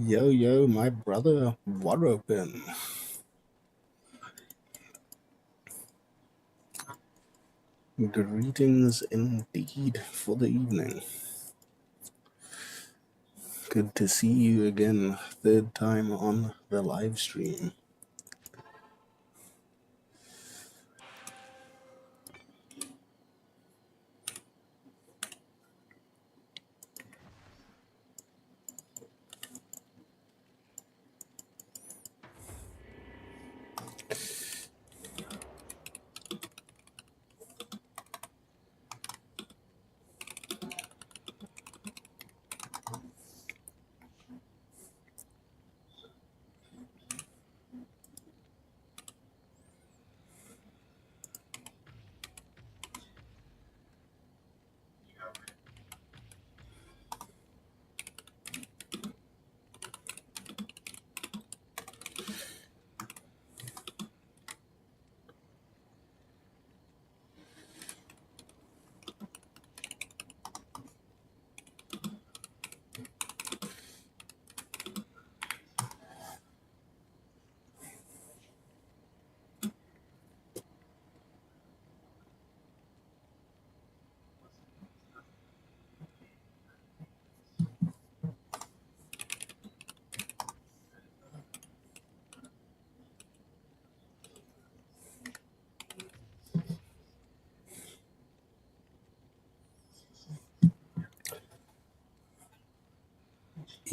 Yo, yo, my brother, what open? Greetings indeed for the evening. Good to see you again, third time on the live stream.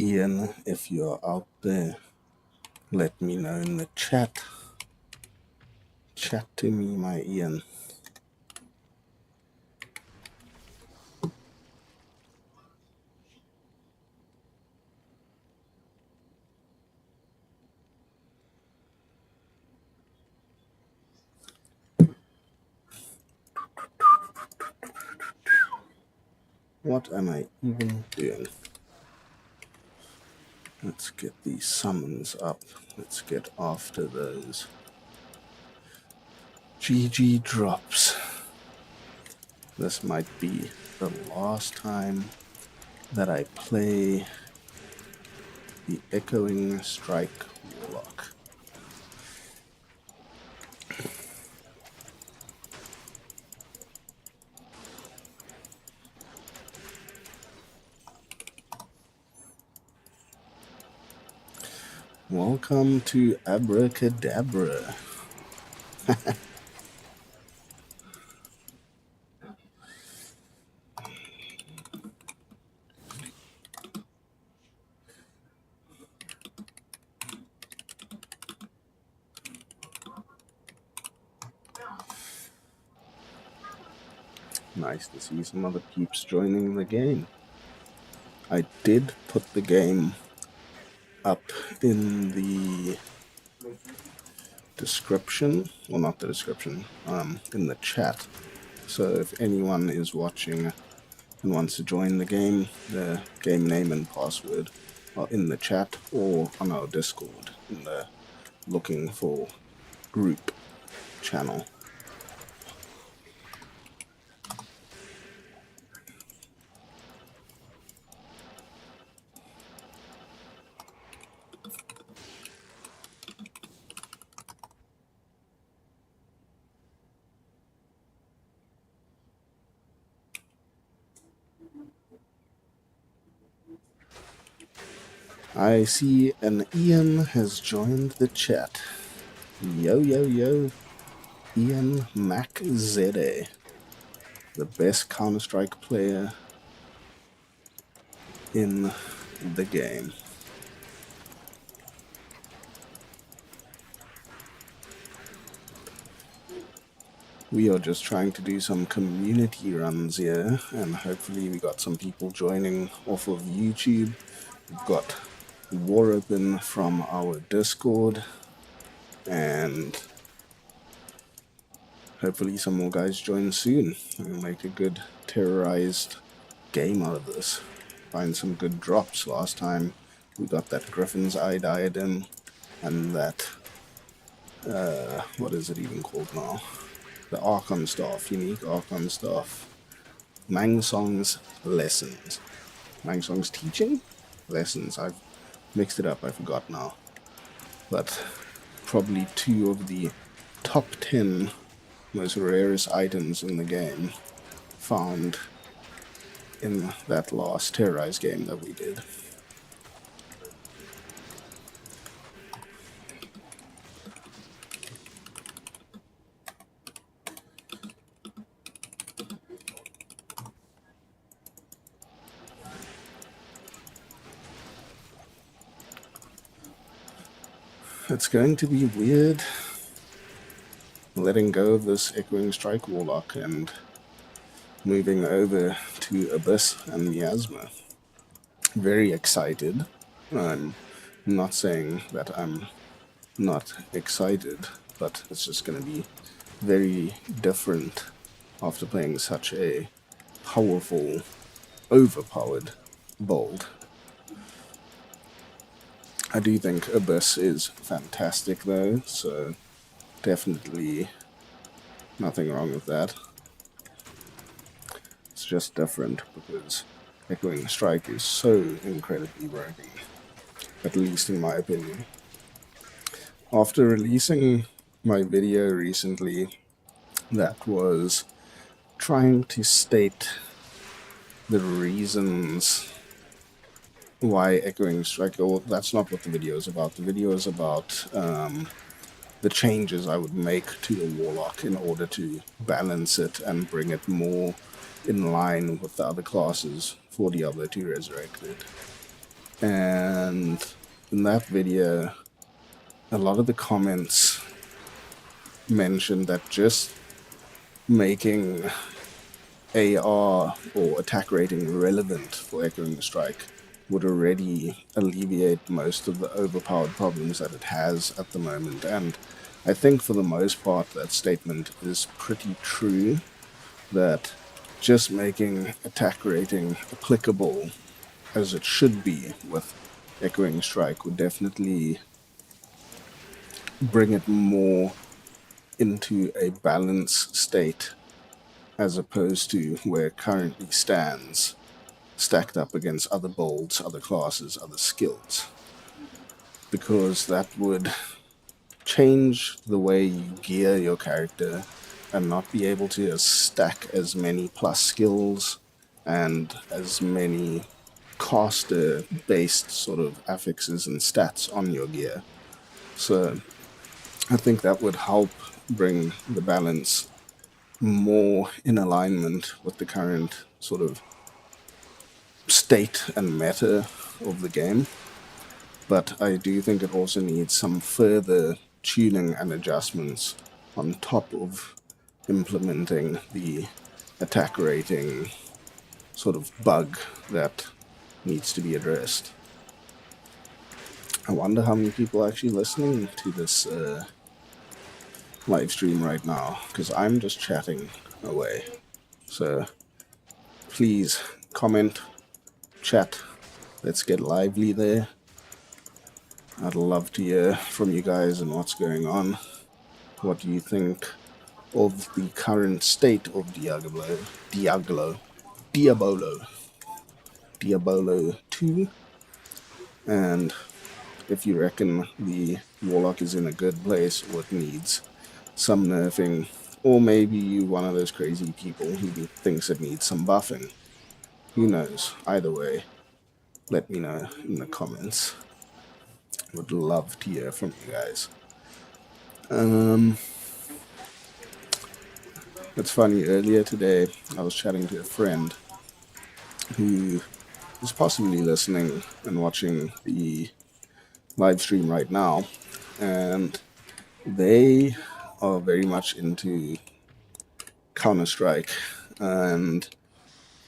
Ian, if you're out there, let me know in the chat. Chat to me, my Ian. What am I even doing? Let's get these summons up. Let's get after those. GG drops. This might be the last time that I play the Echoing Strike Warlock. Welcome to Abracadabra. Nice to see some other peeps joining the game. I did put the game up in the description, well, not the description, in the chat. So if anyone is watching and wants to join the game name and password are in the chat or on our Discord in the looking for group channel. I see an Ian has joined the chat. Yo, yo, yo. Ian MacZede, the best Counter-Strike player in the game. We are just trying to do some community runs here, and hopefully we got some people joining off of YouTube. We've got War Open from our Discord, and hopefully some more guys join soon. We'll make a good terrorized game out of this. Find some good drops. Last time we got that Griffin's Eye diadem and that, what is it even called now? The Archon Staff, unique Archon Staff. Mangsong's Lessons. Mangsong's Teaching? Lessons. I've mixed it up, I forgot now. But probably 2 of the top 10 most rarest items in the game found in that last Terrorize game that we did. It's going to be weird letting go of this Echoing Strike Warlock and moving over to Abyss and Miasma. Very excited. I'm not saying that I'm not excited, but it's just going to be very different after playing such a powerful, overpowered build. I do think Abyss is fantastic though, so definitely nothing wrong with that. It's just different because Echoing Strike is so incredibly broken, at least in my opinion. After releasing my video recently that was trying to state the reasons why Echoing Strike, well, that's not what the video is about. The video is about the changes I would make to the Warlock in order to balance it and bring it more in line with the other classes for Diablo 2 Resurrected. And in that video, a lot of the comments mentioned that just making AR or attack rating relevant for Echoing Strike would already alleviate most of the overpowered problems that it has at the moment. And I think for the most part that statement is pretty true, that just making attack rating applicable as it should be with Echoing Strike would definitely bring it more into a balanced state as opposed to where it currently stands, stacked up against other builds, other classes, other skills. Because that would change the way you gear your character and not be able to stack as many plus skills and as many caster-based sort of affixes and stats on your gear. So I think that would help bring the balance more in alignment with the current sort of state and meta of the game. But I do think it also needs some further tuning and adjustments on top of implementing the attack rating sort of bug that needs to be addressed. I wonder how many people are actually listening to this live stream right now, because I'm just chatting away. So please comment, chat. Let's get lively there. I'd love to hear from you guys and what's going on. What do you think of the current state of Diabolo 2? And if you reckon the Warlock is in a good place or it needs some nerfing, or maybe you one of those crazy people who thinks it needs some buffing. Who knows? Either way, let me know in the comments. Would love to hear from you guys. It's funny, earlier today I was chatting to a friend who is possibly listening and watching the live stream right now, and they are very much into Counter-Strike, and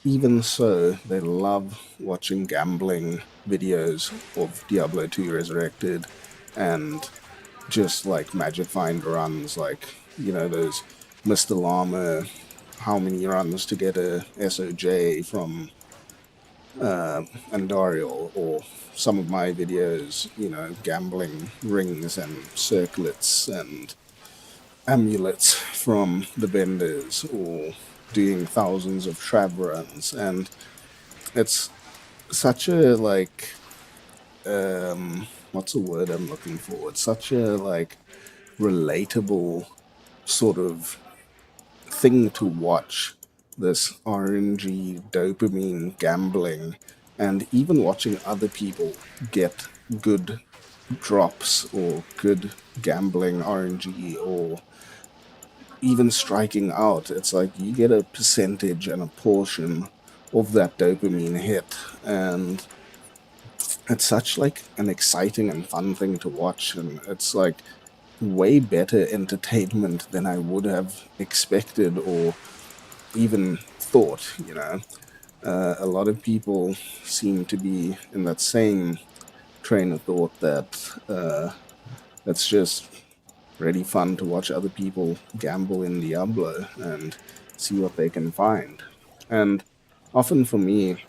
even so, they love watching gambling videos of Diablo 2 Resurrected and just like Magic Find runs, like, you know, those Mr. Llama, how many runs to get a SOJ from Andariel, or some of my videos, you know, gambling rings and circlets and amulets from the vendors, or doing thousands of trav runs. And it's such a like what's the word I'm looking for? It's such a like relatable sort of thing to watch, this RNG dopamine gambling, and even watching other people get good drops or good gambling RNG, or even striking out. It's like you get a percentage and a portion of that dopamine hit, and it's such like an exciting and fun thing to watch, and it's like way better entertainment than I would have expected or even thought, you know. A lot of people seem to be in that same train of thought that it's just really fun to watch other people gamble in Diablo and see what they can find. And often for me,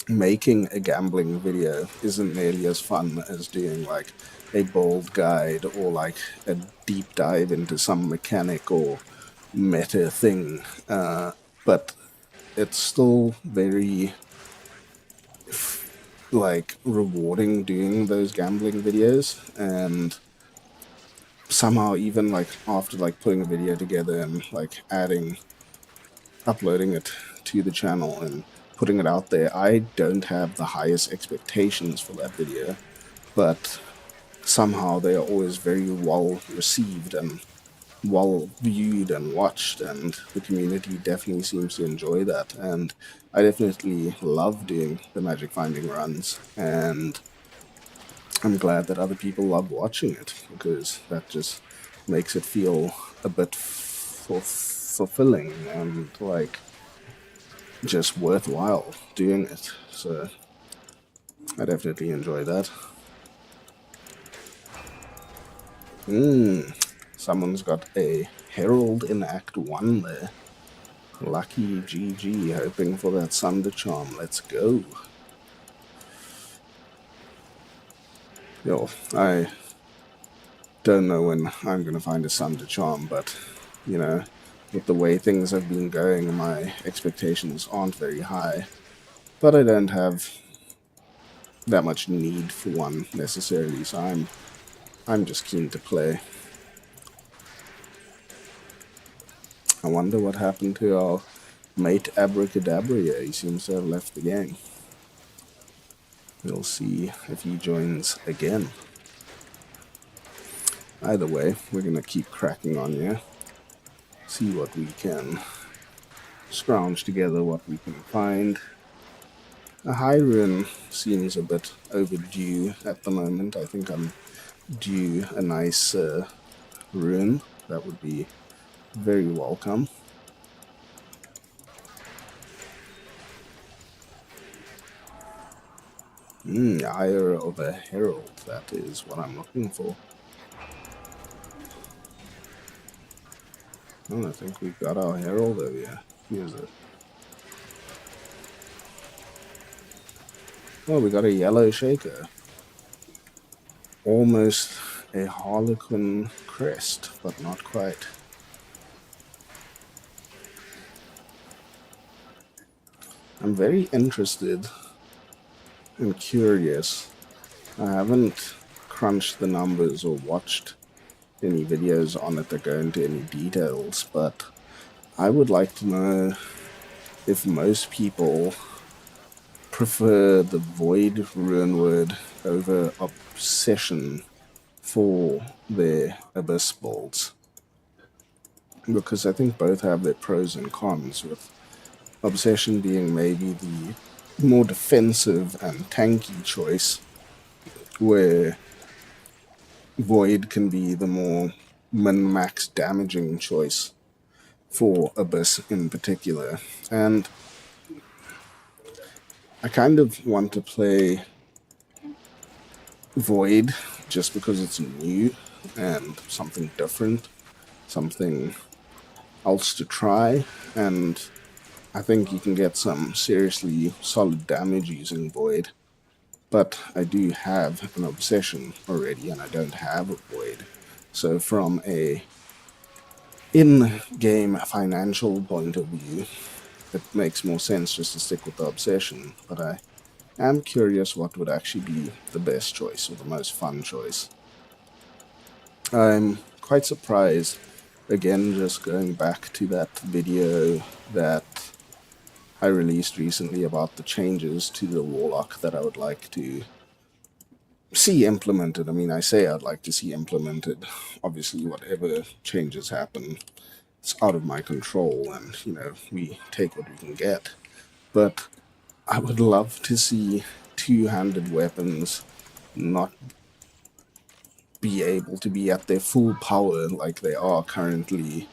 making a gambling video isn't nearly as fun as doing like a bold guide or like a deep dive into some mechanic or meta thing. But it's still very like rewarding doing those gambling videos, and somehow even like after like putting a video together and like uploading it to the channel and putting it out there, I don't have the highest expectations for that video, but somehow they are always very well received and well viewed and watched, and the community definitely seems to enjoy that. And I definitely love doing the magic finding runs, and I'm glad that other people love watching it, because that just makes it feel a bit fulfilling and like just worthwhile doing it. So I definitely enjoy that. Someone's got a Herald in Act 1 there. Lucky GG, hoping for that Sunder Charm. Let's go. Yo, I don't know when I'm going to find a Sunder Charm, but, you know, with the way things have been going, my expectations aren't very high. But I don't have that much need for one necessarily, so I'm just keen to play. I wonder what happened to our mate Abracadabra here. He seems to have left the game. We'll see if he joins again. Either way, we're going to keep cracking on here. See what we can scrounge together, what we can find. A high rune seems a bit overdue at the moment. I think I'm due a nice rune. That would be very welcome. Ire of a Herald, that is what I'm looking for. Oh, I think we've got our Herald over here. Here's it. Well, we got a yellow shaker. Almost a Harlequin crest, but not quite. I'm very interested and curious. I haven't crunched the numbers or watched any videos on it that go into any details, but I would like to know if most people prefer the Void Ruinword over Obsession for their Abyss builds. Because I think both have their pros and cons, with Obsession being maybe the more defensive and tanky choice, where Void can be the more min-max damaging choice for Abyss in particular. And I kind of want to play Void just because it's new and something different, something else to try, and I think you can get some seriously solid damage using Void. But I do have an Obsession already, and I don't have a Void. So from a in-game financial point of view, it makes more sense just to stick with the Obsession. But I am curious what would actually be the best choice or the most fun choice. I'm quite surprised, again, just going back to that video that I released recently about the changes to the Warlock that I would like to see implemented. I mean, I say I'd like to see implemented. Obviously, whatever changes happen, it's out of my control, and, we take what we can get. But I would love to see two-handed weapons not be able to be at their full power like they are currently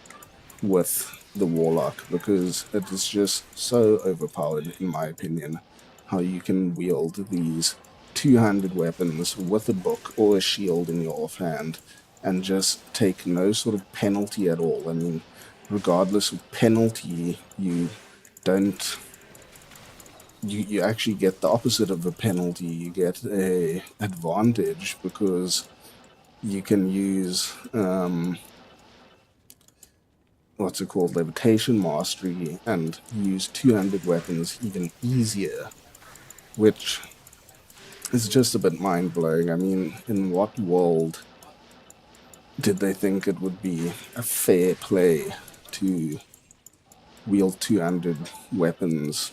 with the Warlock, because it is just so overpowered, in my opinion, how you can wield these two-handed weapons with a book or a shield in your offhand and just take no sort of penalty at all. I mean, regardless of penalty, you don't you actually get the opposite of a penalty. You get a advantage because you can use what's it called, levitation mastery, and use two-handed weapons even easier, which is just a bit mind-blowing. I mean, in what world did they think it would be a fair play to wield two-handed weapons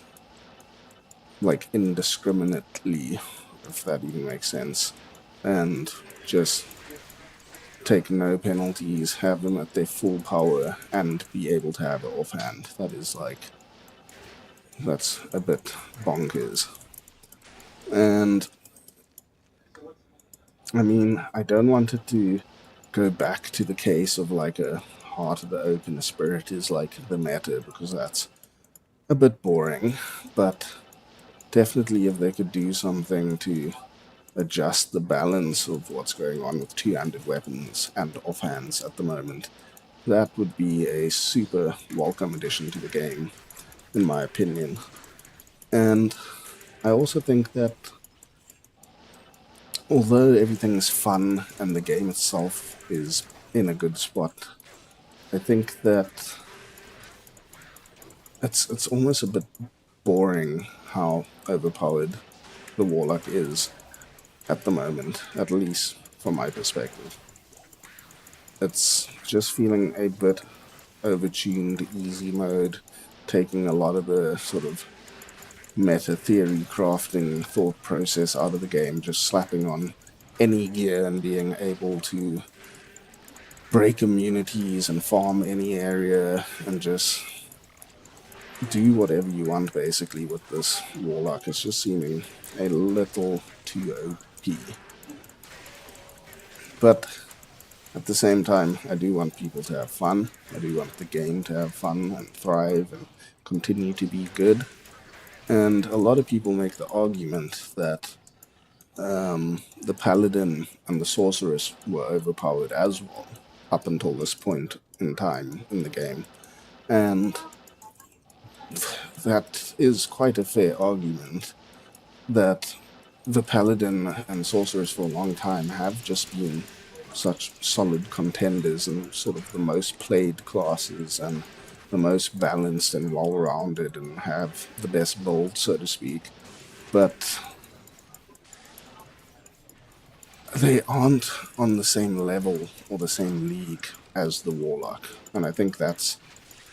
like indiscriminately, if that even makes sense, and just take no penalties, have them at their full power, and be able to have it offhand? That's a bit bonkers. And I mean, I don't want it to go back to the case of like a Heart of the Oak and the Spirit is like the meta, because that's a bit boring. But definitely, if they could do something to adjust the balance of what's going on with two-handed weapons and offhands at the moment, that would be a super welcome addition to the game, in my opinion. And I also think that although everything is fun and the game itself is in a good spot, I think that it's almost a bit boring how overpowered the Warlock is at the moment, at least from my perspective. It's just feeling a bit overtuned easy mode, taking a lot of the sort of meta theory crafting thought process out of the game, just slapping on any gear and being able to break immunities and farm any area and just do whatever you want basically with this Warlock. It's just seeming a little too OP. But at the same time, I do want people to have fun. I do want the game to have fun and thrive and continue to be good. And a lot of people make the argument that the Paladin and the Sorceress were overpowered as well, up until this point in time in the game. And that is quite a fair argument, that the Paladin and Sorceress for a long time have just been such solid contenders and sort of the most played classes and the most balanced and well-rounded and have the best build, so to speak. But they aren't on the same level or the same league as the Warlock. And I think that's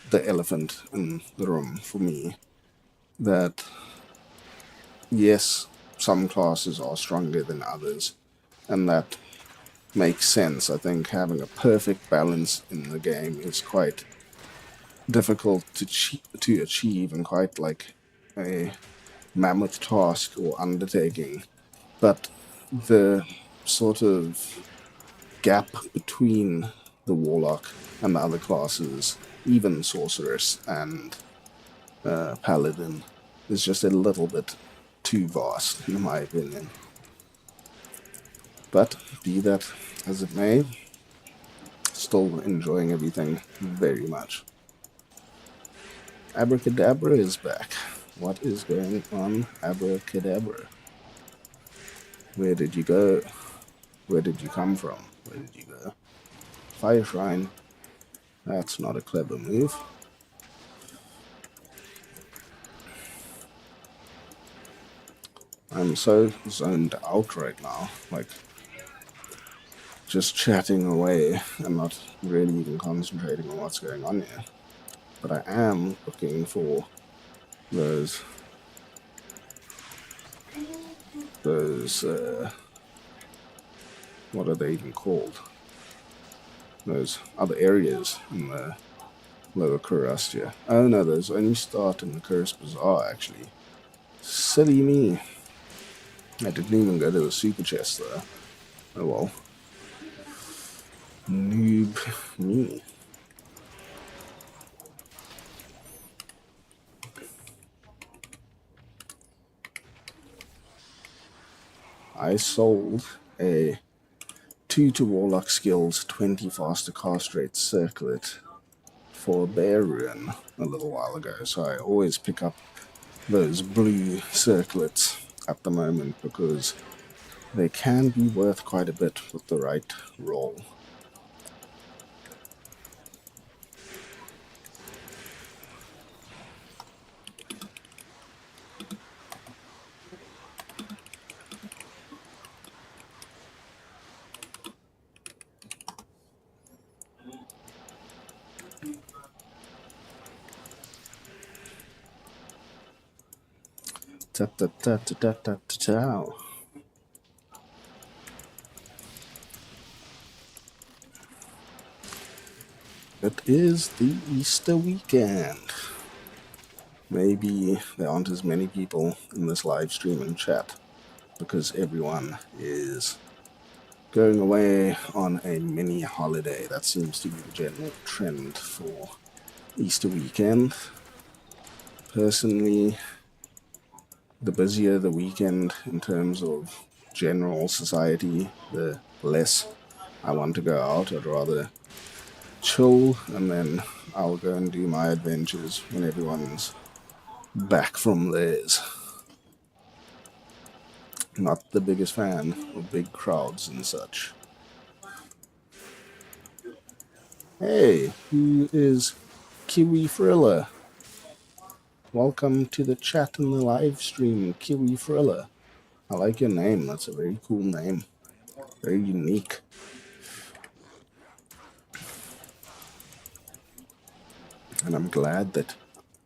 the elephant in the room for me. That, yes, some classes are stronger than others, and that makes sense. I think having a perfect balance in the game is quite difficult to achieve and quite like a mammoth task or undertaking. But the sort of gap between the Warlock and the other classes, even Sorceress and Paladin, is just a little bit too vast, in my opinion. But be that as it may, still enjoying everything very much. Abracadabra is back. What is going on, Abracadabra? Where did you go? Where did you come from? Where did you go? Fire Shrine. That's not a clever move. I'm so zoned out right now. Like, just chatting away and not really even concentrating on what's going on here. But I am looking for those what are they even called? Those other areas in the Lower Kurastia. Oh no, those only start in the Curse Bazaar, actually. Silly me. I didn't even go to the super chest though. Oh well. Noob me. I sold a 2 to Warlock skills, 20 faster cast rate circlet for a bear rune a little while ago, so I always pick up those blue circlets at the moment because they can be worth quite a bit with the right roll. Ta ta ta ta ta ta ta. It is the Easter weekend. Maybe there aren't as many people in this live stream and chat because everyone is going away on a mini holiday. That seems to be the general trend for Easter weekend. Personally, the busier the weekend in terms of general society, the less I want to go out. I'd rather chill and then I'll go and do my adventures when everyone's back from theirs. Not the biggest fan of big crowds and such. Hey, who is Kiwi Frilla? Welcome to the chat and the live stream, Kiwi Frilla. I like your name. That's a very cool name. Very unique. And I'm glad that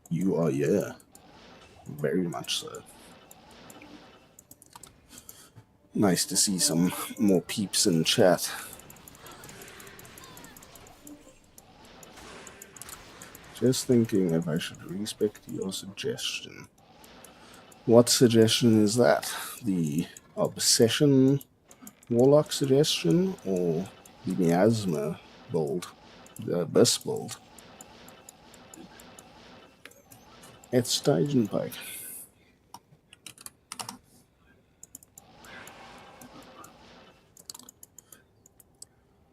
you are here. Very much so. Nice to see some more peeps in chat. Just thinking if I should respect your suggestion. What suggestion is that? The Obsession Warlock suggestion or the Miasma build? The Abyss build? It's Pike.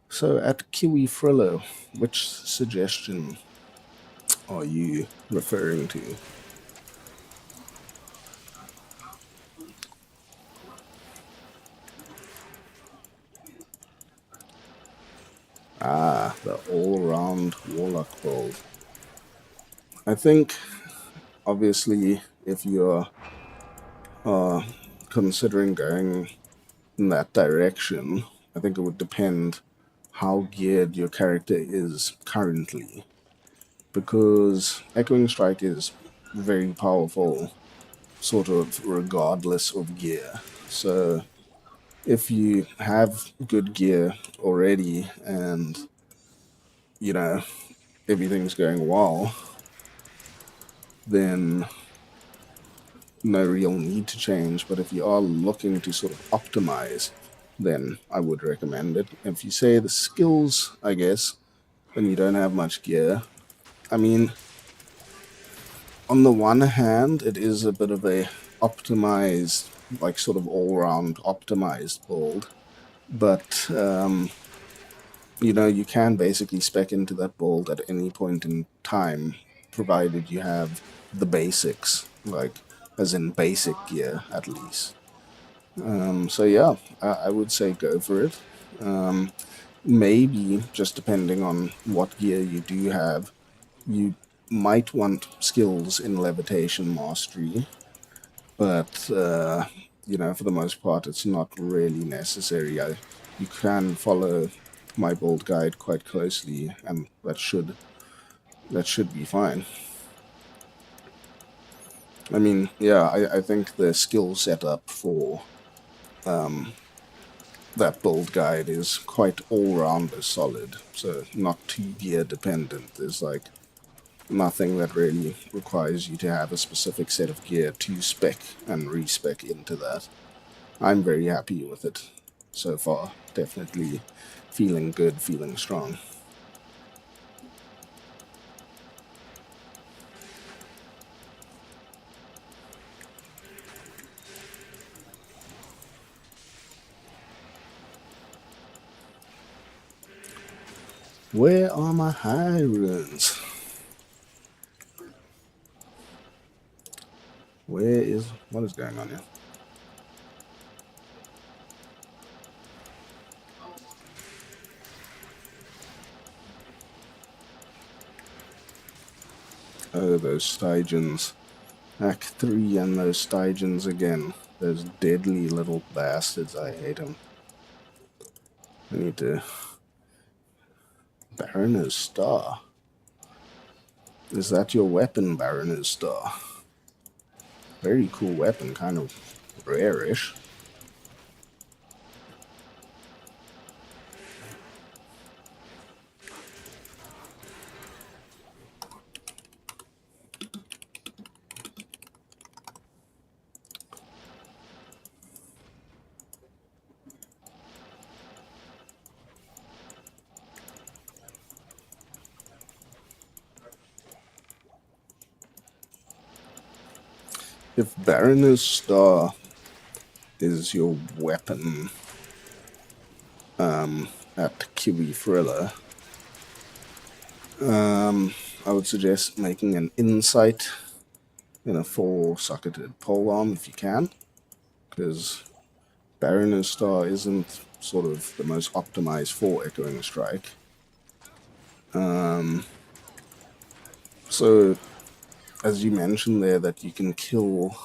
So at Kiwi Frillo, which suggestion are you referring to? The all-round Warlock build. I think, obviously, if you're considering going in that direction, I think it would depend how geared your character is currently. Because Echoing Strike is very powerful, sort of regardless of gear. So if you have good gear already and, you know, everything's going well, then no real need to change. But if you are looking to sort of optimize, then I would recommend it. If you say the skills, I guess, then you don't have much gear. I mean, on the one hand, it is a bit of a optimized, like sort of all-round optimized build, but you can basically spec into that build at any point in time, provided you have the basics, like as in basic gear at least. So yeah, I would say go for it. Maybe just depending on what gear you do have, you might want skills in levitation mastery, but for the most part, it's not really necessary. You can follow my build guide quite closely, and that should be fine. I mean, yeah, I think the skill setup for that build guide is quite all-rounder solid, so not too gear dependent. There's like nothing that really requires you to have a specific set of gear to spec and respec into that. I'm very happy with it so far. Definitely feeling good, feeling strong. Where are my high runes? What is going on here? Oh, those Stygians. Act 3 and those Stygians again. Those deadly little bastards, I hate them. I need to... Baroness Star. Is that your weapon, Baroness Star? Very cool weapon, kind of rare-ish. If Baroness Star is your weapon at Kiwi Thriller, I would suggest making an insight in a 4-socketed polearm if you can, because Baroness Star isn't sort of the most optimized for Echoing Strike. So, as you mentioned there, that you can kill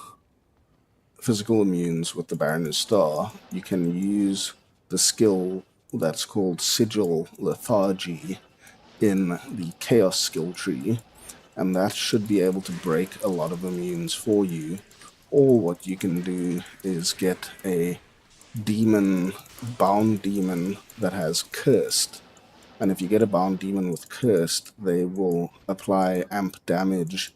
physical immunes with the Baroness Star, you can use the skill that's called Sigil Lethargy in the Chaos skill tree, and that should be able to break a lot of immunes for you. Or what you can do is get a bound demon that has Cursed. And if you get a bound demon with Cursed, they will apply amp damage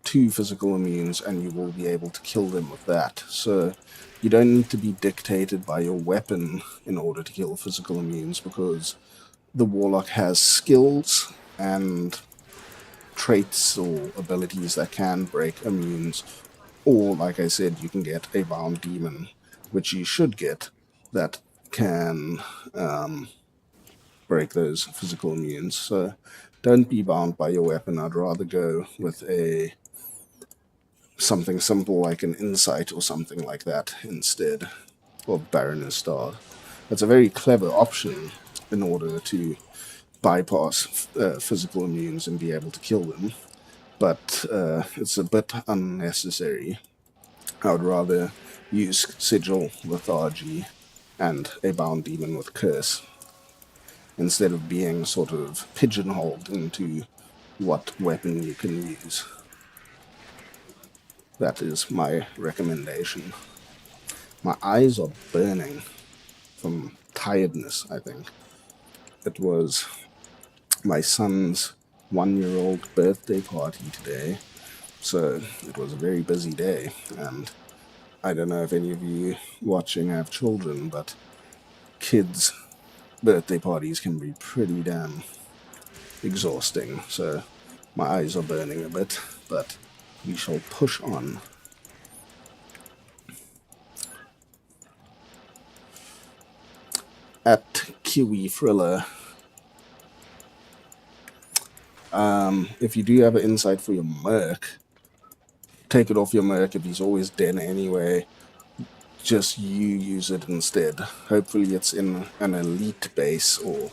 to physical immunes, and you will be able to kill them with that. So you don't need to be dictated by your weapon in order to kill physical immunes, because the Warlock has skills and traits or abilities that can break immunes. Or, like I said, you can get a bound demon, which you should get, that can break those physical immunes. So don't be bound by your weapon. I'd rather go with something simple like an insight or something like that instead of Baroness Star. That's a very clever option in order to bypass physical immunes and be able to kill them. But it's a bit unnecessary. I would rather use Sigil, Lethargy, and a Bound Demon with Curse, instead of being sort of pigeonholed into what weapon you can use. That is my recommendation. My eyes are burning from tiredness, I think. It was my son's 1-year-old birthday party today, so it was a very busy day, and I don't know if any of you watching have children, but kids' birthday parties can be pretty damn exhausting, so my eyes are burning a bit, but we shall push on. At Kiwi Thriller, if you do have an insight for your merc, take it off your merc if he's always dead anyway. Just you use it instead. Hopefully it's in an elite base, or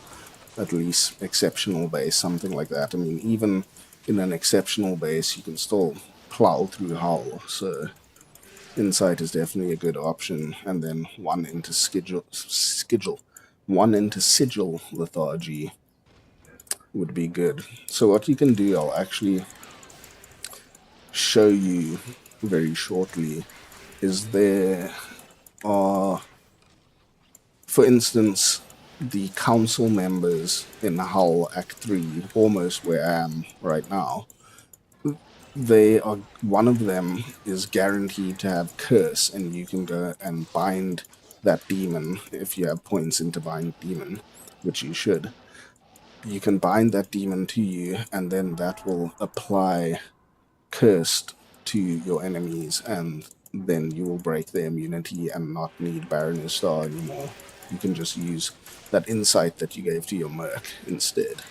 at least exceptional base, something like that. I mean, even in an exceptional base, you can still plow through hull, so insight is definitely a good option. And then one into sigil lethargy would be good. So what you can do, I'll actually show you very shortly, is there are, for instance, the council members in Hull Act 3, almost where I am right now. They are, one of them is guaranteed to have curse, and you can go and bind that demon if you have points into bind demon, which you should. You can bind that demon to you, and then that will apply cursed to your enemies, and then you will break their immunity and not need Baroness Star anymore. You can just use that insight that you gave to your merc instead.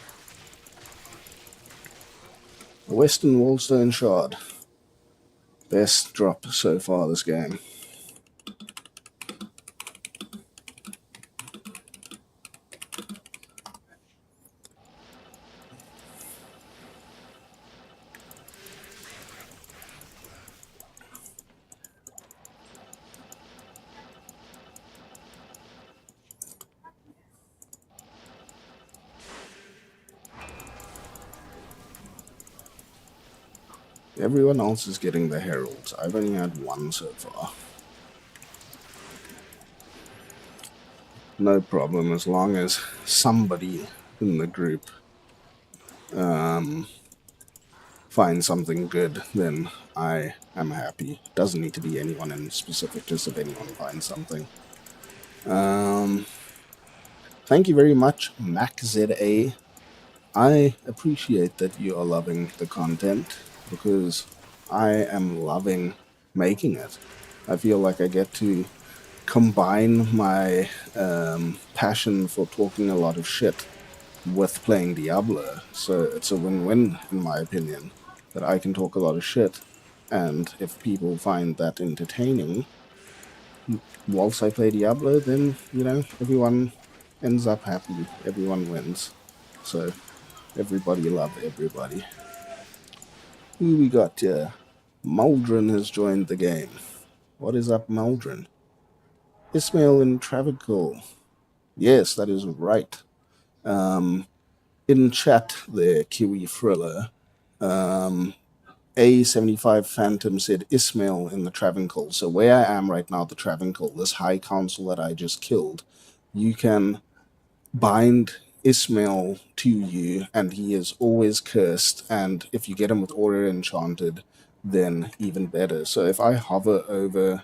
The Western Wallstone Shard. Best drop so far this game. Everyone else is getting the heralds. I've only had one so far. No problem, as long as somebody in the group finds something good, then I am happy. Doesn't need to be anyone in specific, just if anyone finds something. Thank you very much, MacZA. I appreciate that you are loving the content, because I am loving making it. I feel like I get to combine my passion for talking a lot of shit with playing Diablo, so it's a win-win in my opinion, that I can talk a lot of shit, and if people find that entertaining whilst I play Diablo, then, you know, everyone ends up happy, everyone wins. So everybody love everybody. Who we got here? Maldron has joined the game. What is up, Maldron? Ismail and Travical. Yes, that is right. In chat there, Kiwi Thriller, A75 Phantom said Ismail in the Travancore. So where I am right now, the Travancore, this High Council that I just killed, you can bind Ismail to you, and he is always cursed, and if you get him with Aura Enchanted, then even better. So if I hover over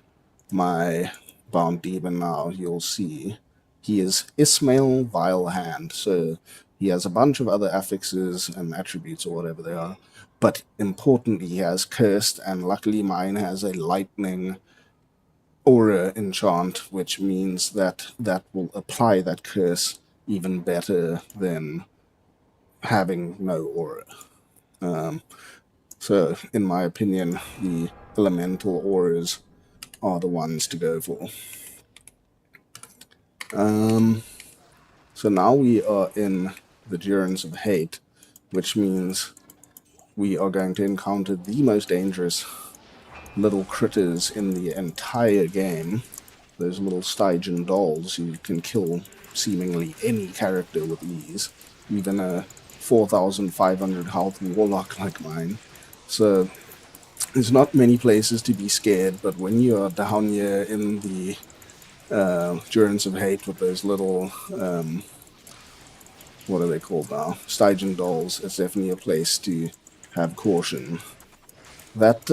my Bound Demon now, you'll see he is Ismail Vile Hand. So he has a bunch of other affixes and attributes, or whatever they are, but importantly, he has cursed, and luckily mine has a lightning aura enchant, which means that that will apply that curse even better than having no aura. So in my opinion, the elemental auras are the ones to go for. So now we are in the Durance of Hate, which means we are going to encounter the most dangerous little critters in the entire game. Those little Stygian dolls who can kill seemingly any character with ease, even a 4,500 health warlock like mine. So there's not many places to be scared, but when you are down here in the Durance of Hate with those little, what are they called now? Stygian dolls, it's definitely a place to have caution. That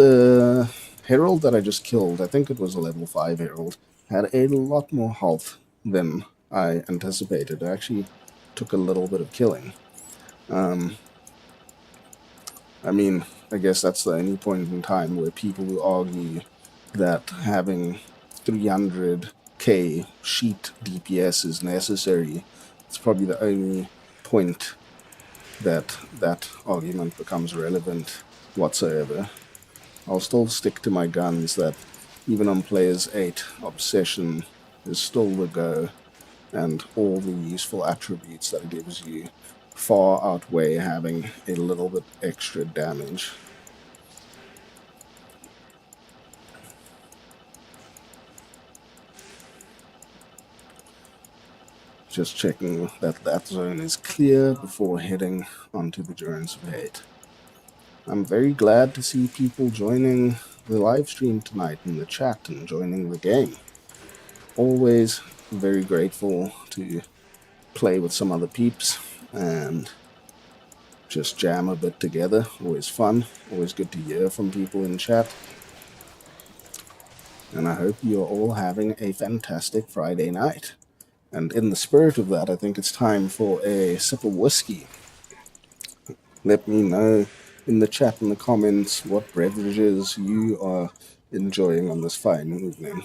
Herald that I just killed, I think it was a level 5 Herald, had a lot more health than I anticipated. It actually took a little bit of killing. I mean, I guess that's the only point in time where people will argue that having 300k sheet DPS is necessary. It's probably the only point that that argument becomes relevant whatsoever. I'll still stick to my guns that even on Players 8, Obsession is still the go, and all the useful attributes that it gives you far outweigh having a little bit extra damage. Just checking that that zone is clear before heading onto the Durance of Hate. I'm very glad to see people joining the live stream tonight in the chat and joining the game. Always very grateful to play with some other peeps and just jam a bit together. Always fun, always good to hear from people in chat. And I hope you're all having a fantastic Friday night. And in the spirit of that, I think it's time for a sip of whiskey. Let me know in the chat, in the comments, what beverages you are enjoying on this fine evening.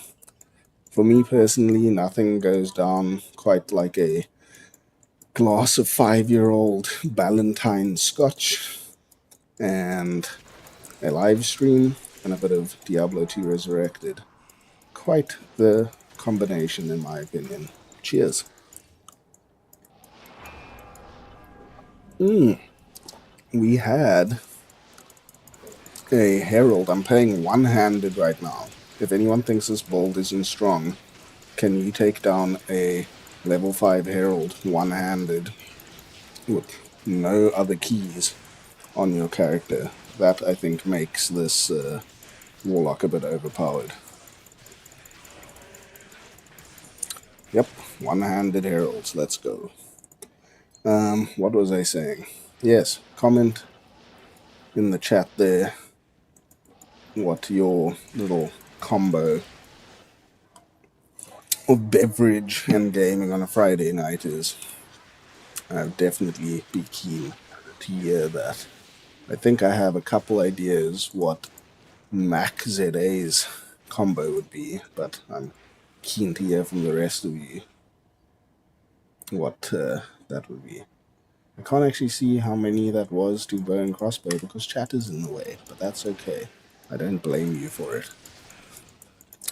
For me personally, nothing goes down quite like a glass of 5-year-old Ballantine Scotch and a live stream and a bit of Diablo 2 Resurrected. Quite the combination, in my opinion. Cheers. We had a Herald. I'm playing one-handed right now. If anyone thinks this build isn't strong, can you take down a level 5 Herald one-handed with no other keys on your character? That, I think, makes this Warlock a bit overpowered. Yep, one-handed Heralds. Let's go. What was I saying? Yes, comment in the chat there what your little combo of beverage and gaming on a Friday night is. I'll definitely be keen to hear that. I think I have a couple ideas what Mac ZA's combo would be, but I'm keen to hear from the rest of you what that would be. I can't actually see how many that was to bow and crossbow because chat is in the way, but that's okay. I don't blame you for it.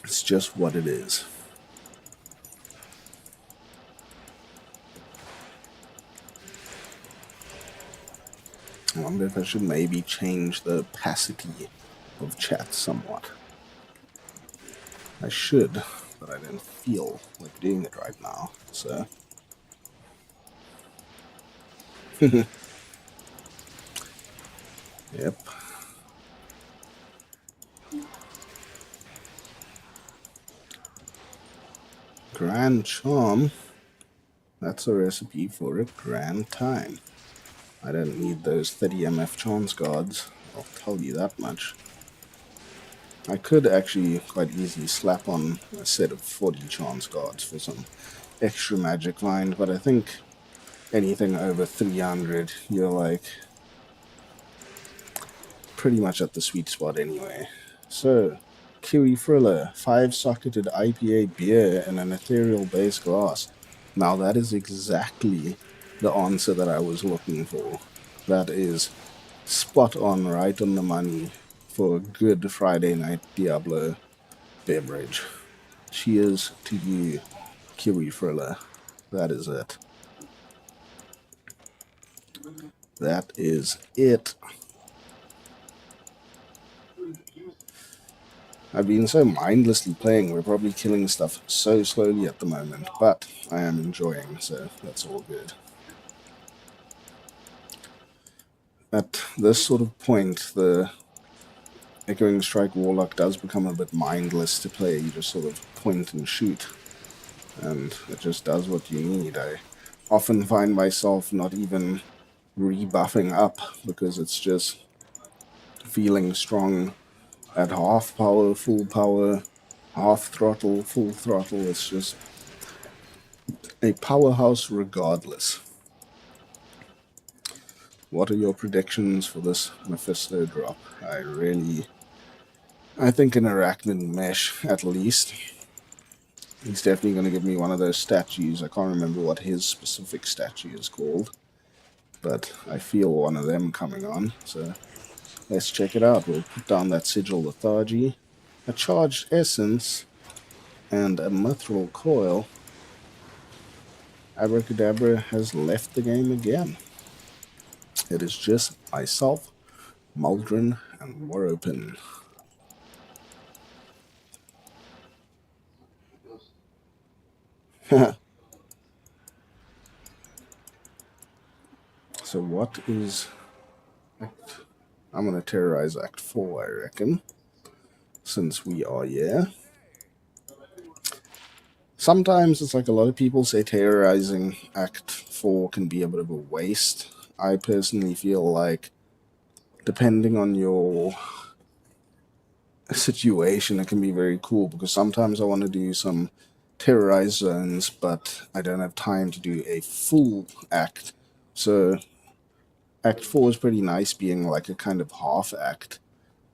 It's just what it is. I wonder if I should maybe change the opacity of chat somewhat. I should, but I don't feel like doing it right now, so... Yep. Grand Charm. That's a recipe for a grand time. I don't need those 30 MF chance guards, I'll tell you that much. I could actually quite easily slap on a set of 40 chance guards for some extra magic mind, but I think anything over 300, you're like pretty much at the sweet spot anyway. So, Kiwi Friller, 5-socketed IPA beer in an ethereal base glass. Now that is exactly the answer that I was looking for. That is spot on, right on the money for a good Friday night Diablo beverage. Cheers to you, Kiwi Friller. That is it. That is it. I've been so mindlessly playing, we're probably killing stuff so slowly at the moment, but I am enjoying, so that's all good. At this sort of point, the Echoing Strike Warlock does become a bit mindless to play. You just sort of point and shoot, and it just does what you need. I often find myself not even rebuffing up because it's just feeling strong at half power, half throttle, full throttle. It's just a powerhouse regardless. What are your predictions for this Mephisto drop? I think an Arachnid Mesh, at least. He's definitely going to give me one of those statues. I can't remember what his specific statue is called, but I feel one of them coming on, so let's check it out. We'll put down that Sigil Lethargy, a Charged Essence, and a Mithril Coil. Abracadabra has left the game again. It is just myself, Muldrin, and Waropin. So what is... I'm going to terrorize Act 4, I reckon, since we are here. Sometimes it's like a lot of people say terrorizing Act 4 can be a bit of a waste. I personally feel like, depending on your situation, it can be very cool, because sometimes I want to do some terrorized zones, but I don't have time to do a full act. So Act 4 is pretty nice being like a kind of half act,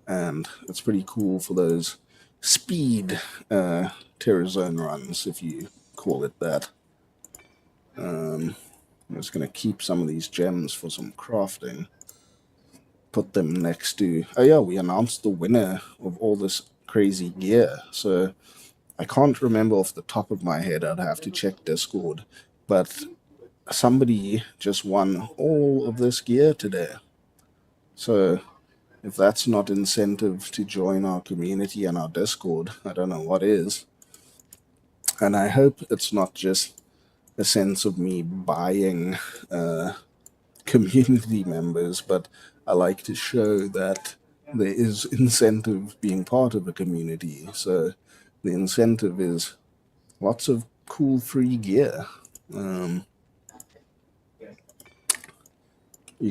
and it's pretty cool for those speed terror zone runs, if you call it that. I'm just going to keep some of these gems for some crafting. Put them next to... Oh yeah, we announced the winner of all this crazy gear. So I can't remember off the top of my head. I'd have to check Discord. But somebody just won all of this gear today. So if that's not incentive to join our community and our Discord, I don't know what is. And I hope it's not just a sense of me buying community members, but I like to show that there is incentive being part of a community. So the incentive is lots of cool free gear. You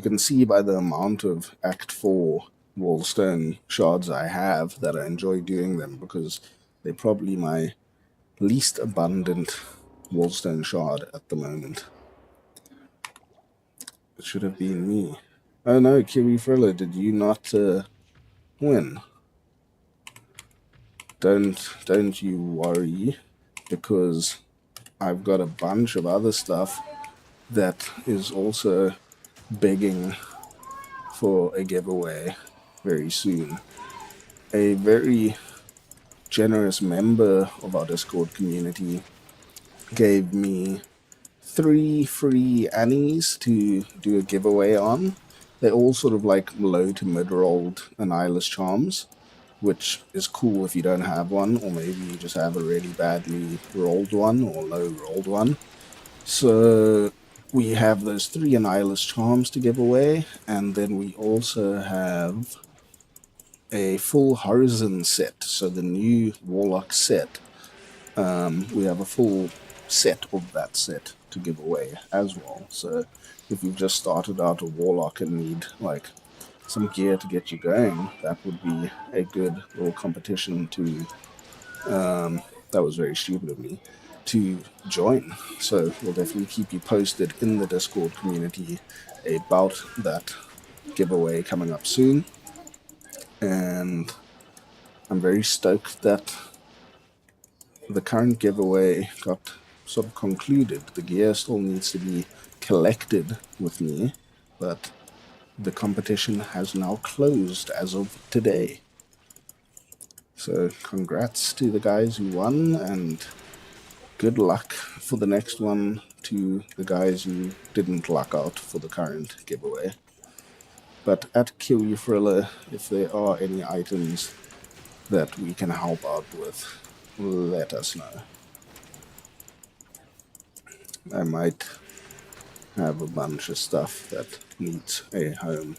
can see by the amount of Act 4 Wallstone shards I have that I enjoy doing them, because they're probably my least abundant Wallstone shard at the moment. It should have been me. Oh no, Kiwi Frilla, did you not win? Don't you worry, because I've got a bunch of other stuff that is also begging for a giveaway very soon. A very generous member of our Discord community gave me 3 free Annies to do a giveaway on. They're all sort of like low to mid-rolled Annihilus Charms, which is cool if you don't have one, or maybe you just have a really badly rolled one or low rolled one. So we have those 3 Annihilus Charms to give away, and then we also have a full Horizon set, so the new Warlock set. We have a full set of that set to give away as well. So if you've just started out a Warlock and need like some gear to get you going, that would be a good little competition to... that was very stupid of me, to join. So we'll definitely keep you posted in the Discord community about that giveaway coming up soon. And I'm very stoked that the current giveaway got sort of concluded. The gear still needs to be collected with me, but the competition has now closed as of today. So congrats to the guys who won, and good luck for the next one to the guys who didn't luck out for the current giveaway. But at Kiwi Thriller, if there are any items that we can help out with, let us know. I might have a bunch of stuff that needs a home.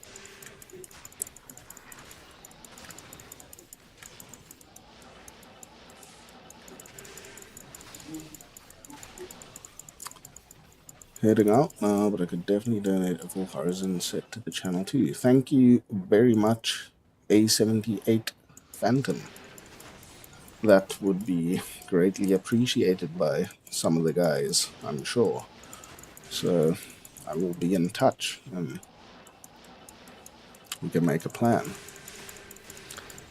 Heading out now, but I could definitely donate a full Horizon set to the channel too. Thank you very much, A78 Phantom. That would be greatly appreciated by some of the guys, I'm sure. So I will be in touch and we can make a plan.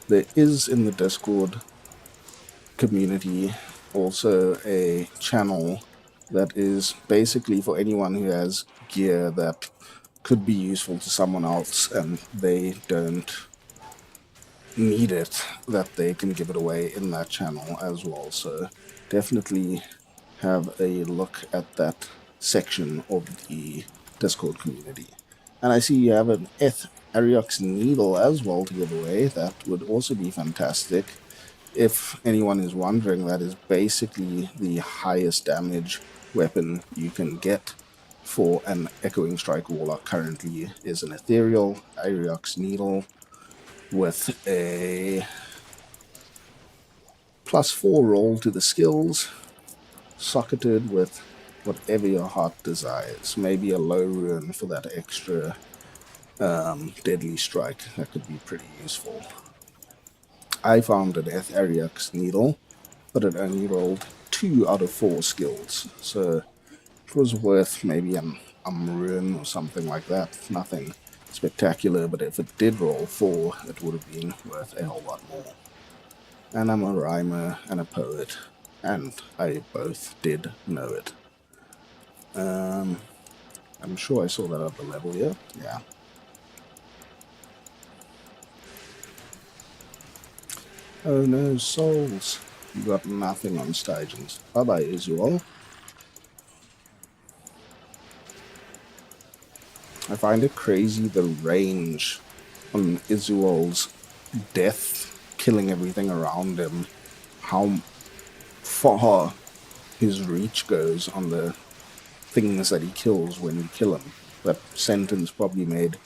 There is in the Discord community also a channel that is basically for anyone who has gear that could be useful to someone else and they don't need it, that they can give it away in that channel as well. So definitely have a look at that section of the Discord community. And I see you have an Ariox needle as well to give away. That would also be fantastic. If anyone is wondering, that is basically the highest damage weapon you can get for an Echoing Strike Warlock currently is an Ethereal Ariox Needle with a +4 roll to the skills, socketed with whatever your heart desires. Maybe a low rune for that extra deadly strike. That could be pretty useful. I found an Ariox Needle, but it only rolled 2 out of 4 skills, so it was worth maybe an rune or something like that. Nothing spectacular, but if it did roll 4, it would have been worth a whole lot more. And I'm a rhymer and a poet, and I both did know it. I'm sure I saw that at the level here. Yeah. Oh no, souls. You got nothing on Stygians. Bye-bye, Israel. I find it crazy the range on Izuel's death, killing everything around him, how far his reach goes on the things that he kills when you kill him. That sentence probably made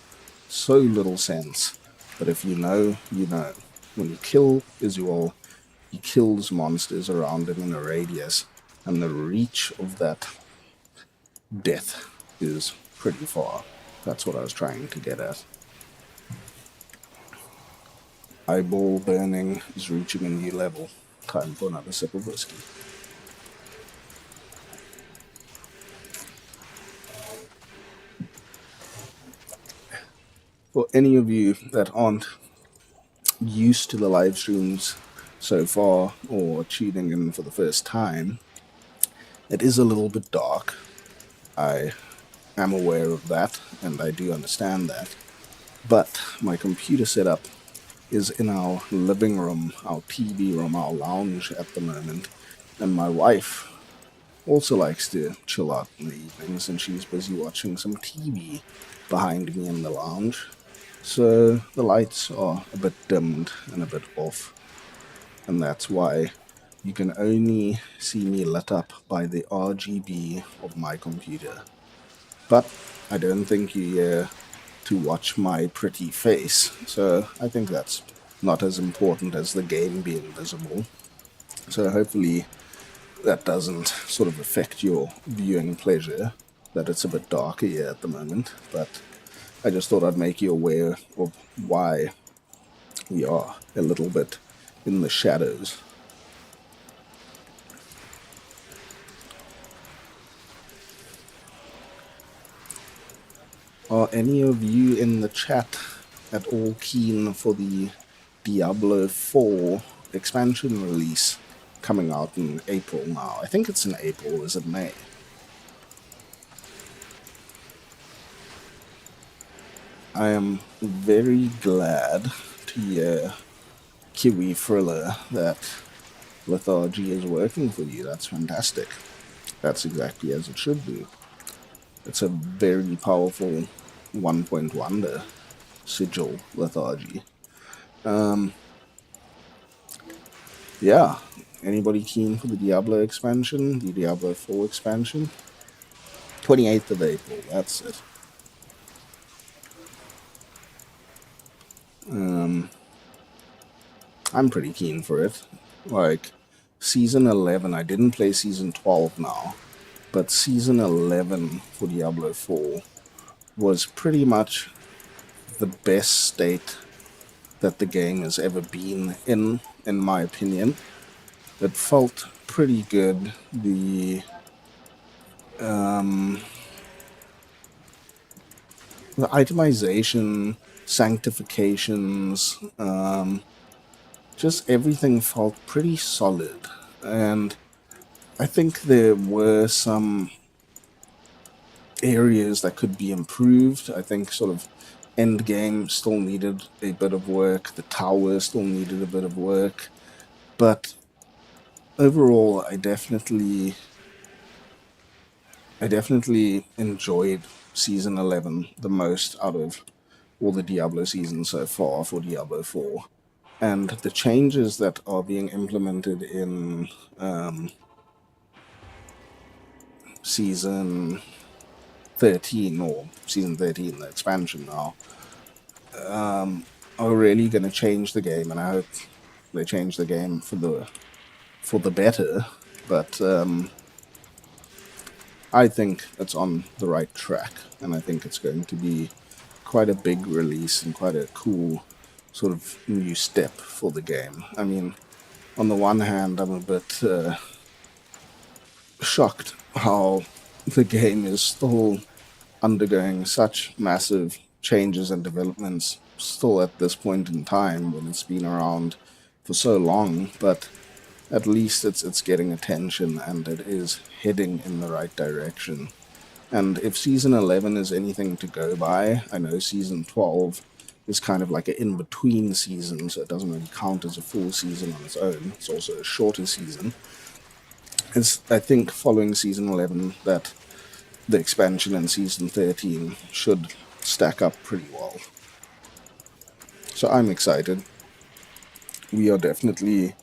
so little sense, but if you know, you know. When you kill Izuel, he kills monsters around him in a radius, and the reach of that death is pretty far. That's what I was trying to get at. Eyeball burning is reaching a new level. Time for another sip of whiskey. For any of you that aren't used to the live streams so far or tuning in for the first time, it is a little bit dark. I am aware of that and I do understand that. But my computer setup is in our living room, our TV room, our lounge at the moment, and my wife also likes to chill out in the evenings, and she's busy watching some TV behind me in the lounge. So the lights are a bit dimmed and a bit off, and that's why you can only see me lit up by the RGB of my computer. But I don't think you're here to watch my pretty face, so I think that's not as important as the game being visible. So hopefully that doesn't sort of affect your viewing pleasure, that it's a bit darker here at the moment, but I just thought I'd make you aware of why we are a little bit in the shadows. Are any of you in the chat at all keen for the Diablo 4 expansion release coming out in April now? I think it's in April, is it May? I am very glad to hear, Kiwi Thriller, that lethargy is working for you. That's fantastic. That's exactly as it should be. It's a very powerful 1-point wonder. sigil lethargy. Yeah. Anybody keen for the Diablo expansion? The Diablo 4 expansion? 28th of April, that's it. I'm pretty keen for it. Like, Season 11, I didn't play Season 12 now, but Season 11 for Diablo 4 was pretty much the best state that the game has ever been in my opinion. It felt pretty good. The itemization, sanctifications, just everything felt pretty solid. And I think there were some areas that could be improved. I think sort of end game still needed a bit of work. The tower still needed a bit of work. But overall, I definitely enjoyed Season 11 the most out of all the Diablo seasons so far for Diablo 4. And the changes that are being implemented in Season 13, or Season 13, the expansion now, are really going to change the game, and I hope they change the game for the better. But I think it's on the right track, and I think it's going to be quite a big release and quite a cool sort of new step for the game. I mean, on the one hand, I'm a bit shocked how the game is still undergoing such massive changes and developments still at this point in time when it's been around for so long, but at least it's getting attention and it is heading in the right direction. And if Season 11 is anything to go by, I know Season 12 is kind of like an in-between season, so it doesn't really count as a full season on its own. It's also a shorter season. It's, I think, following Season 11 that the expansion in Season 13 should stack up pretty well. So I'm excited. We are definitely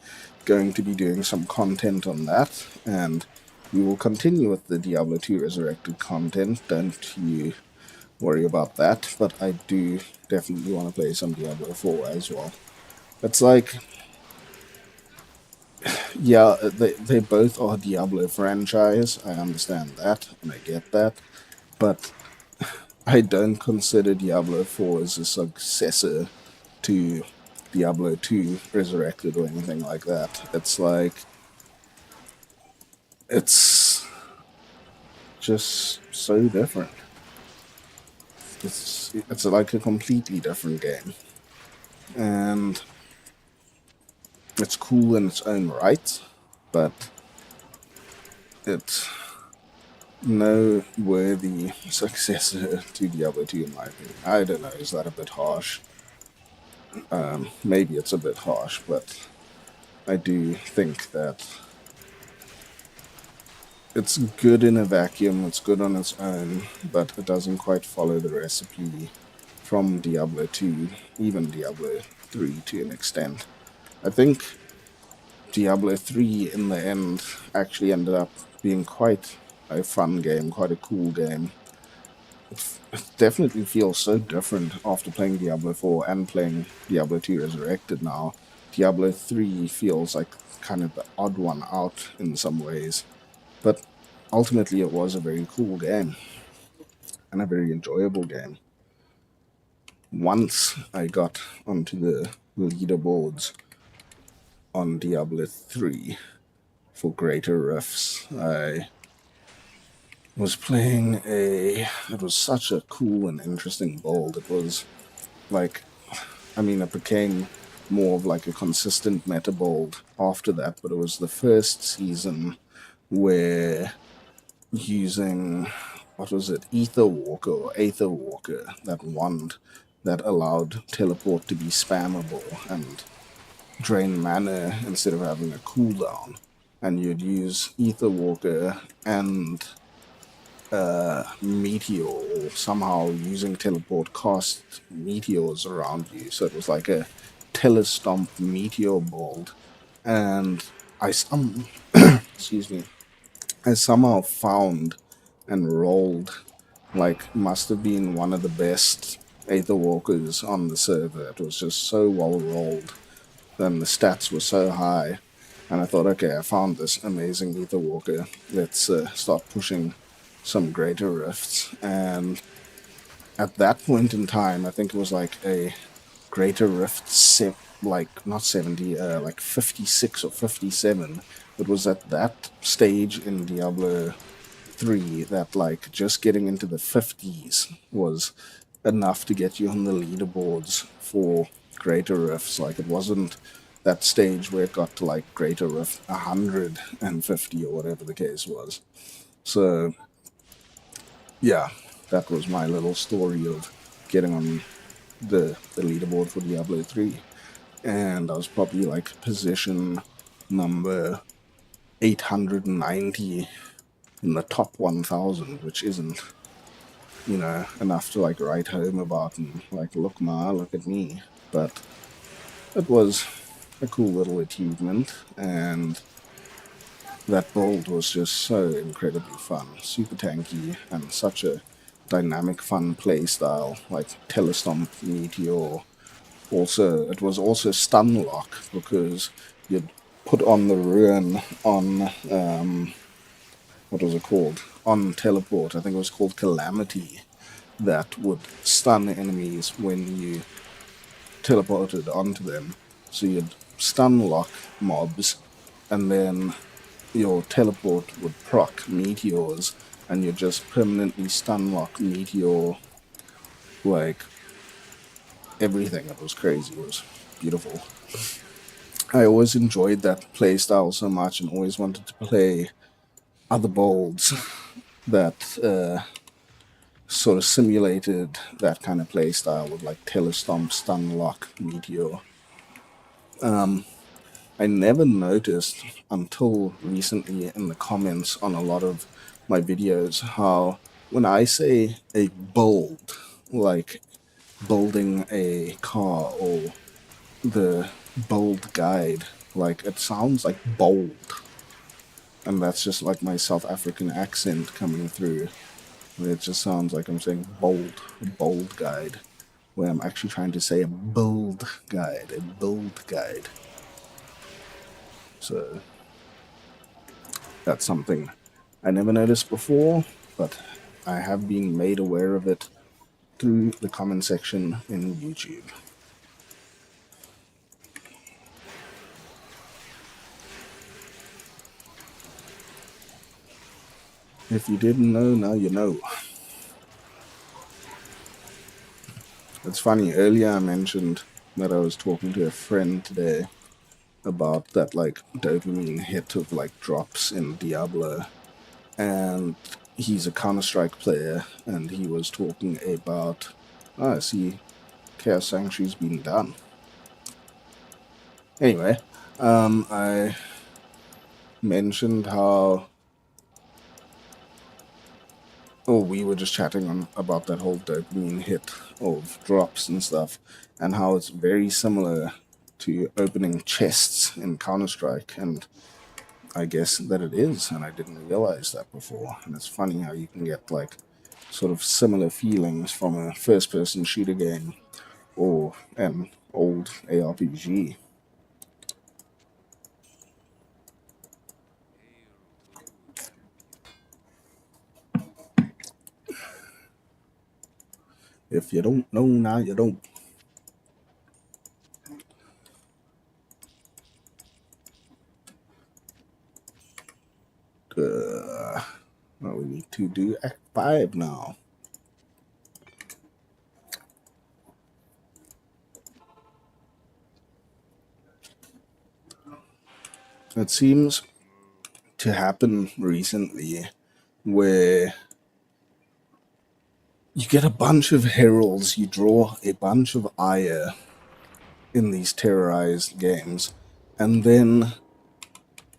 going to be doing some content on that, and we will continue with the Diablo 2 Resurrected content. Don't you worry about that, but I do definitely want to play some Diablo 4 as well. It's like, yeah, they both are Diablo franchise, I understand that, and I get that, but I don't consider Diablo 4 as a successor to Diablo 2 Resurrected or anything like that. It's like, it's just so different. It's like a completely different game. And it's cool in its own right, but it's no worthy successor to Diablo 2 in my opinion. I don't know, is that a bit harsh? Maybe it's a bit harsh, but I do think that it's good in a vacuum, it's good on its own, but it doesn't quite follow the recipe from Diablo 2, even Diablo 3 to an extent. I think Diablo 3 in the end actually ended up being quite a fun game, quite a cool game. It definitely feels so different after playing Diablo 4 and playing Diablo 2 Resurrected now. Diablo 3 feels like kind of the odd one out in some ways, but ultimately it was a very cool game and a very enjoyable game. Once I got onto the leaderboards on Diablo 3 for greater rifts, I was playing it was such a cool and interesting build. It was like, I mean, it became more of like a consistent meta build after that, but it was the first season where using, what was it, Ether Walker or Aether Walker, that wand that allowed teleport to be spammable and drain mana instead of having a cooldown. And you'd use Ether Walker and meteor, or somehow using teleport cast meteors around you. So it was like a telestomp meteor bolt, and excuse me, I somehow found and rolled, like, must have been one of the best Aether Walkers on the server. It was just so well rolled, and the stats were so high. And I thought, okay, I found this amazing Aether Walker. Let's start pushing some greater rifts. And at that point in time, I think it was like a greater rift, like not 70, like 56 or 57. It was at that stage in Diablo 3 that, like, just getting into the 50s was enough to get you on the leaderboards for greater rifts. Like, it wasn't that stage where it got to like greater rift 150 or whatever the case was. So yeah, that was my little story of getting on the leaderboard for Diablo 3. And I was probably like position number 890 in the top 1000, which isn't, enough to like write home about and like, look at me. But it was a cool little achievement, and that build was just so incredibly fun, super tanky, and such a dynamic, fun play style, like Telestomp, Meteor. Also, it was also stun lock, because you'd put on the rune on, what was it called? On teleport, I think it was called Calamity, that would stun enemies when you teleported onto them. So you'd stun lock mobs, and then your teleport would proc meteors, and you'd just permanently stun lock meteor, like, everything. It was crazy. It was beautiful. I always enjoyed that playstyle so much, and always wanted to play other builds that sort of simulated that kind of playstyle with like telestomp, stun lock, meteor. I never noticed until recently in the comments on a lot of my videos how when I say a build, like building a car or the build guide, like, it sounds like bold. And that's just like my South African accent coming through. It just sounds like I'm saying bold, a bold guide, where I'm actually trying to say a build guide, a build guide. So that's something I never noticed before, but I have been made aware of it through the comment section in YouTube. If you didn't know, now you know. It's funny, earlier I mentioned that I was talking to a friend today about that, like, dopamine hit of like drops in Diablo, and he's a Counter-Strike player, and he was talking about, I see Chaos Sanctuary's been done. Anyway, I mentioned how, we were just chatting about that whole dopamine hit of drops and stuff, and how it's very similar to opening chests in Counter-Strike, and I guess that it is, and I didn't realize that before. And it's funny how you can get like sort of similar feelings from a first-person shooter game or an old ARPG. If you don't know now, you don't. Well, we need to do Act 5 now. It seems to happen recently where you get a bunch of heralds, you draw a bunch of ire in these terrorized games, and then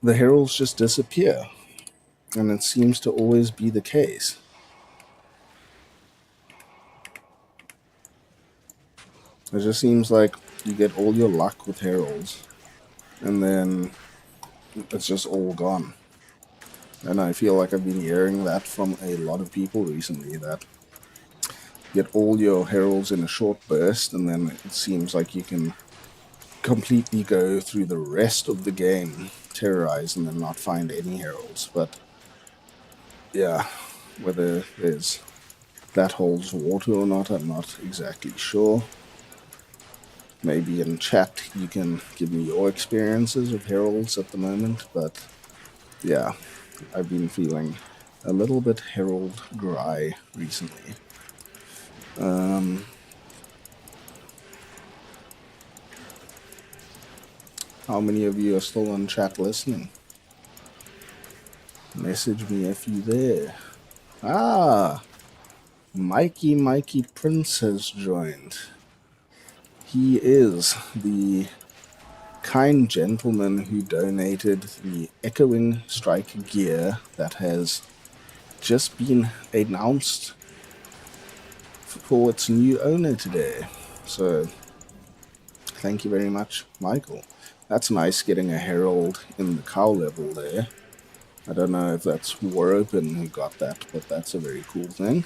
the heralds just disappear. And it seems to always be the case. It just seems like you get all your luck with heralds, and then it's just all gone. And I feel like I've been hearing that from a lot of people recently, that you get all your heralds in a short burst, and then it seems like you can completely go through the rest of the game, terrorize, and then not find any heralds. But yeah, whether there's that holds water or not, I'm not exactly sure. Maybe in chat you can give me your experiences of heralds at the moment, but yeah, I've been feeling a little bit herald dry recently. How many of you are still on chat listening? Message me if you there. Ah, Mikey Prince has joined. He is the kind gentleman who donated the Echoing Strike gear that has just been announced for its new owner today. So, thank you very much, Michael. That's nice getting a herald in the cow level there. I don't know if that's War Open who got that, but that's a very cool thing.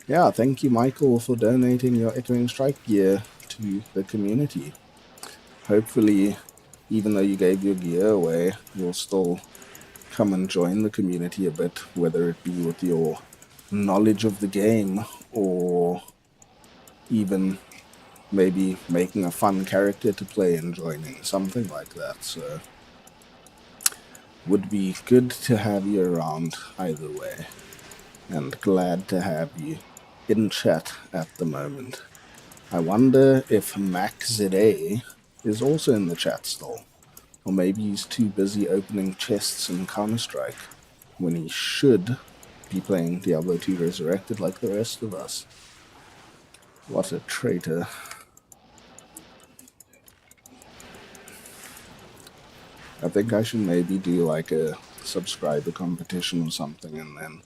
Yeah, thank you, Michael, for donating your Echoing Strike gear to the community. Hopefully, even though you gave your gear away, you'll still come and join the community a bit, whether it be with your knowledge of the game or even maybe making a fun character to play and joining, something like that. So, would be good to have you around either way, and glad to have you in chat at the moment. I wonder if MacZA is also in the chat still, or maybe he's too busy opening chests in Counter-Strike when he should be playing Diablo 2 Resurrected like the rest of us. What a traitor. I think I should maybe do like a subscriber competition or something, and then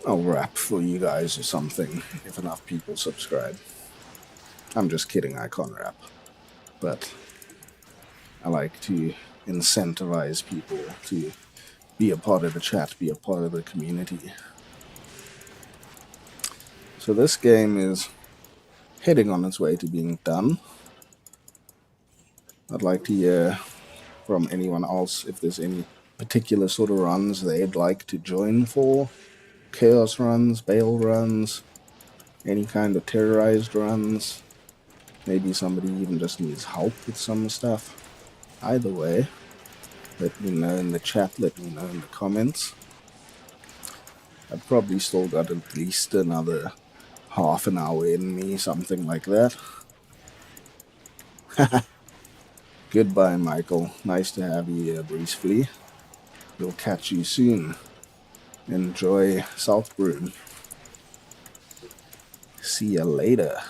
I'll rap for you guys or something if enough people subscribe. I'm just kidding, I can't rap. But I like to incentivize people to be a part of the chat, be a part of the community. So this game is heading on its way to being done. I'd like to hear from anyone else if there's any particular sort of runs they'd like to join for. Chaos runs, Bale runs, any kind of terrorized runs. Maybe somebody even just needs help with some stuff. Either way, let me know in the chat, let me know in the comments. I've probably still got at least another half an hour in me, something like that. Goodbye, Michael. Nice to have you here briefly. We'll catch you soon. Enjoy Southbrook. See ya later.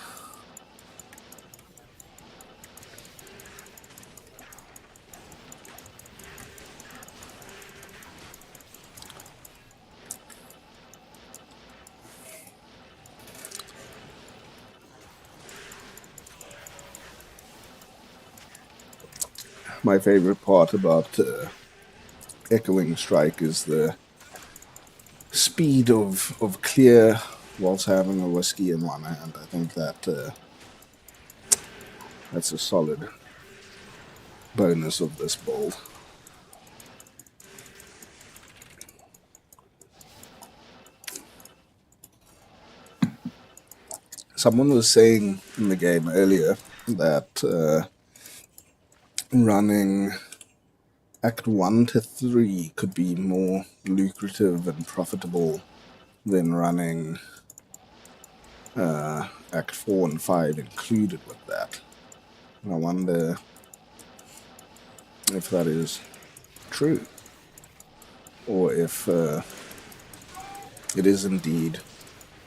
My favorite part about Echoing Strike is the speed of clear whilst having a whiskey in one hand. I think that that's a solid bonus of this build. Someone was saying in the game earlier that running Act 1 to 3 could be more lucrative and profitable than running Act 4 and 5 included with that. I wonder if that is true, or if it is indeed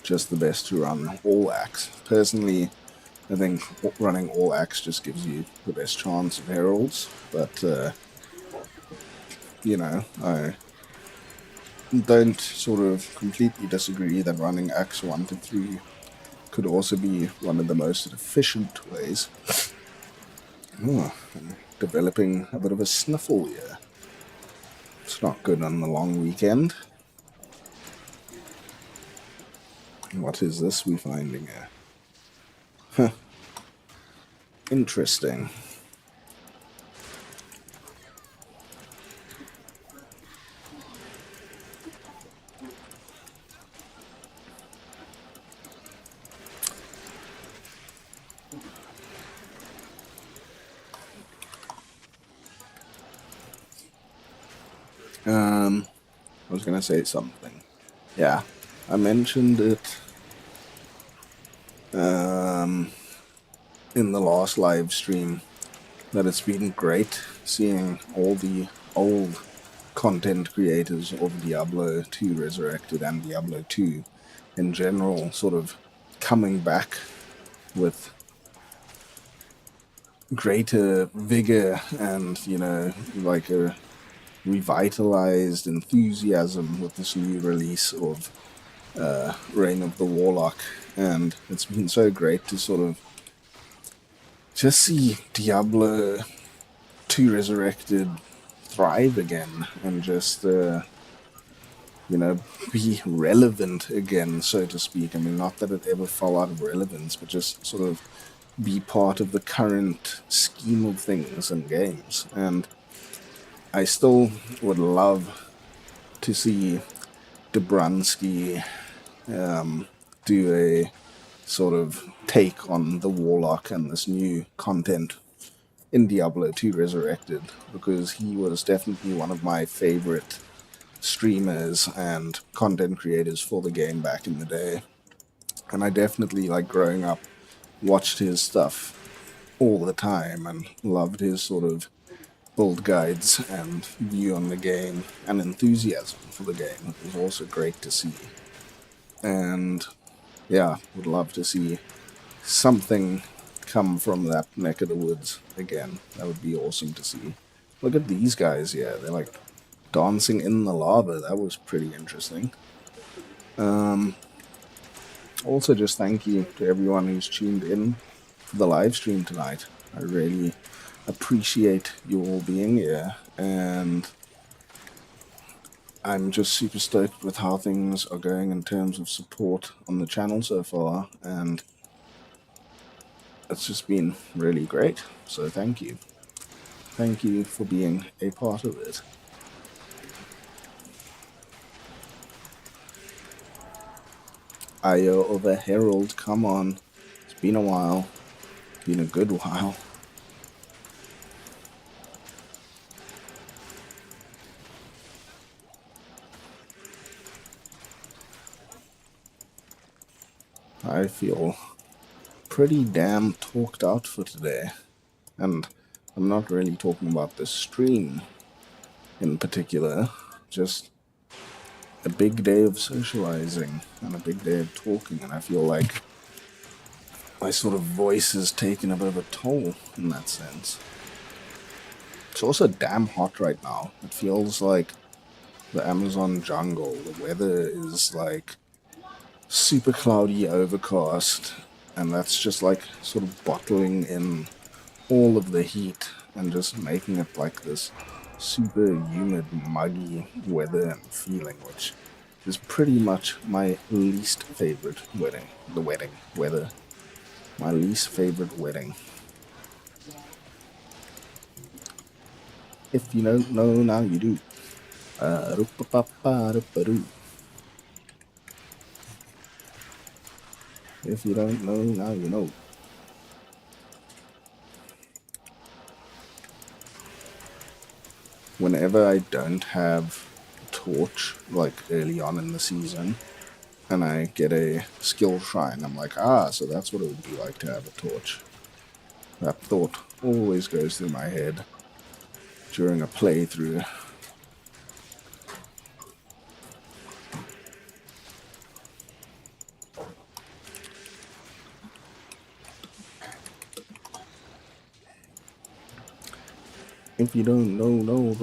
just the best to run all acts. Personally, I think running all acts just gives you the best chance of heralds, but you know, I don't sort of completely disagree that running acts 1 to 3 could also be one of the most efficient ways. Oh, I'm developing a bit of a sniffle here. It's not good on the long weekend. What is this we're finding here? Huh. Interesting. I was going to say something. Yeah, I mentioned it in the last live stream that it's been great seeing all the old content creators of Diablo 2 Resurrected and Diablo 2 in general sort of coming back with greater vigor and, you know, like a revitalized enthusiasm with this new release of Reign of the Warlock. And it's been so great to sort of just see Diablo 2 Resurrected thrive again and just, you know, be relevant again, so to speak. I mean, not that it ever fell out of relevance, but just sort of be part of the current scheme of things and games. And I still would love to see Dabransky do a sort of take on the Warlock and this new content in Diablo 2 Resurrected, because he was definitely one of my favorite streamers and content creators for the game back in the day. And I definitely, like growing up, watched his stuff all the time and loved his sort of build guides and view on the game and enthusiasm for the game. It was also great to see. And yeah, would love to see something come from that neck of the woods again. That would be awesome to see. Look at these guys here. They're like dancing in the lava. That was pretty interesting. Also, just thank you to everyone who's tuned in for the live stream tonight. I really appreciate you all being here, and I'm just super stoked with how things are going in terms of support on the channel so far, and it's just been really great. So thank you. Thank you for being a part of it. Ayo over Herald, come on. It's been a while. Been a good while. I feel pretty damn talked out for today. And I'm not really talking about this stream in particular, just a big day of socializing and a big day of talking, and I feel like my sort of voice has taken a bit of a toll in that sense. It's also damn hot right now. It feels like the Amazon jungle. The weather is like super cloudy, overcast, and that's just like sort of bottling in all of the heat and just making it like this super humid, muggy weather and feeling, which is pretty much my least favorite weather. My least favorite wedding. If you don't know, now you do. If you don't know, now you know. Whenever I don't have a torch, like early on in the season, and I get a skill shrine, I'm like, so that's what it would be like to have a torch. That thought always goes through my head during a playthrough. If you don't know, no.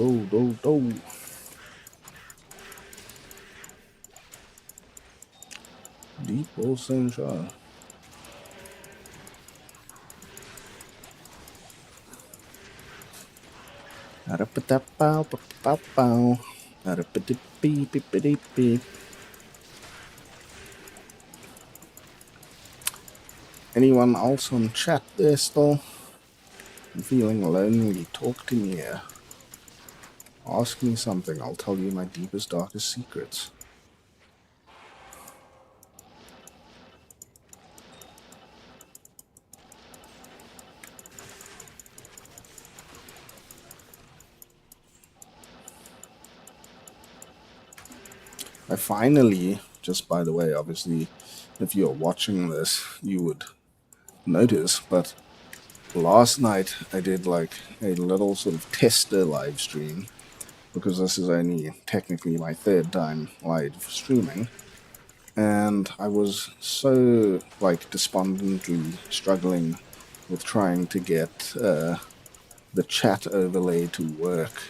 Deep ocean shot. Anyone else on chat there still? I'm feeling lonely. Talk to me here. Ask me something. I'll tell you my deepest, darkest secrets. I finally, just by the way, obviously, if you're watching this, you would notice, but last night I did like a little sort of tester live stream because this is only technically my third time live streaming, and I was so like despondently struggling with trying to get the chat overlay to work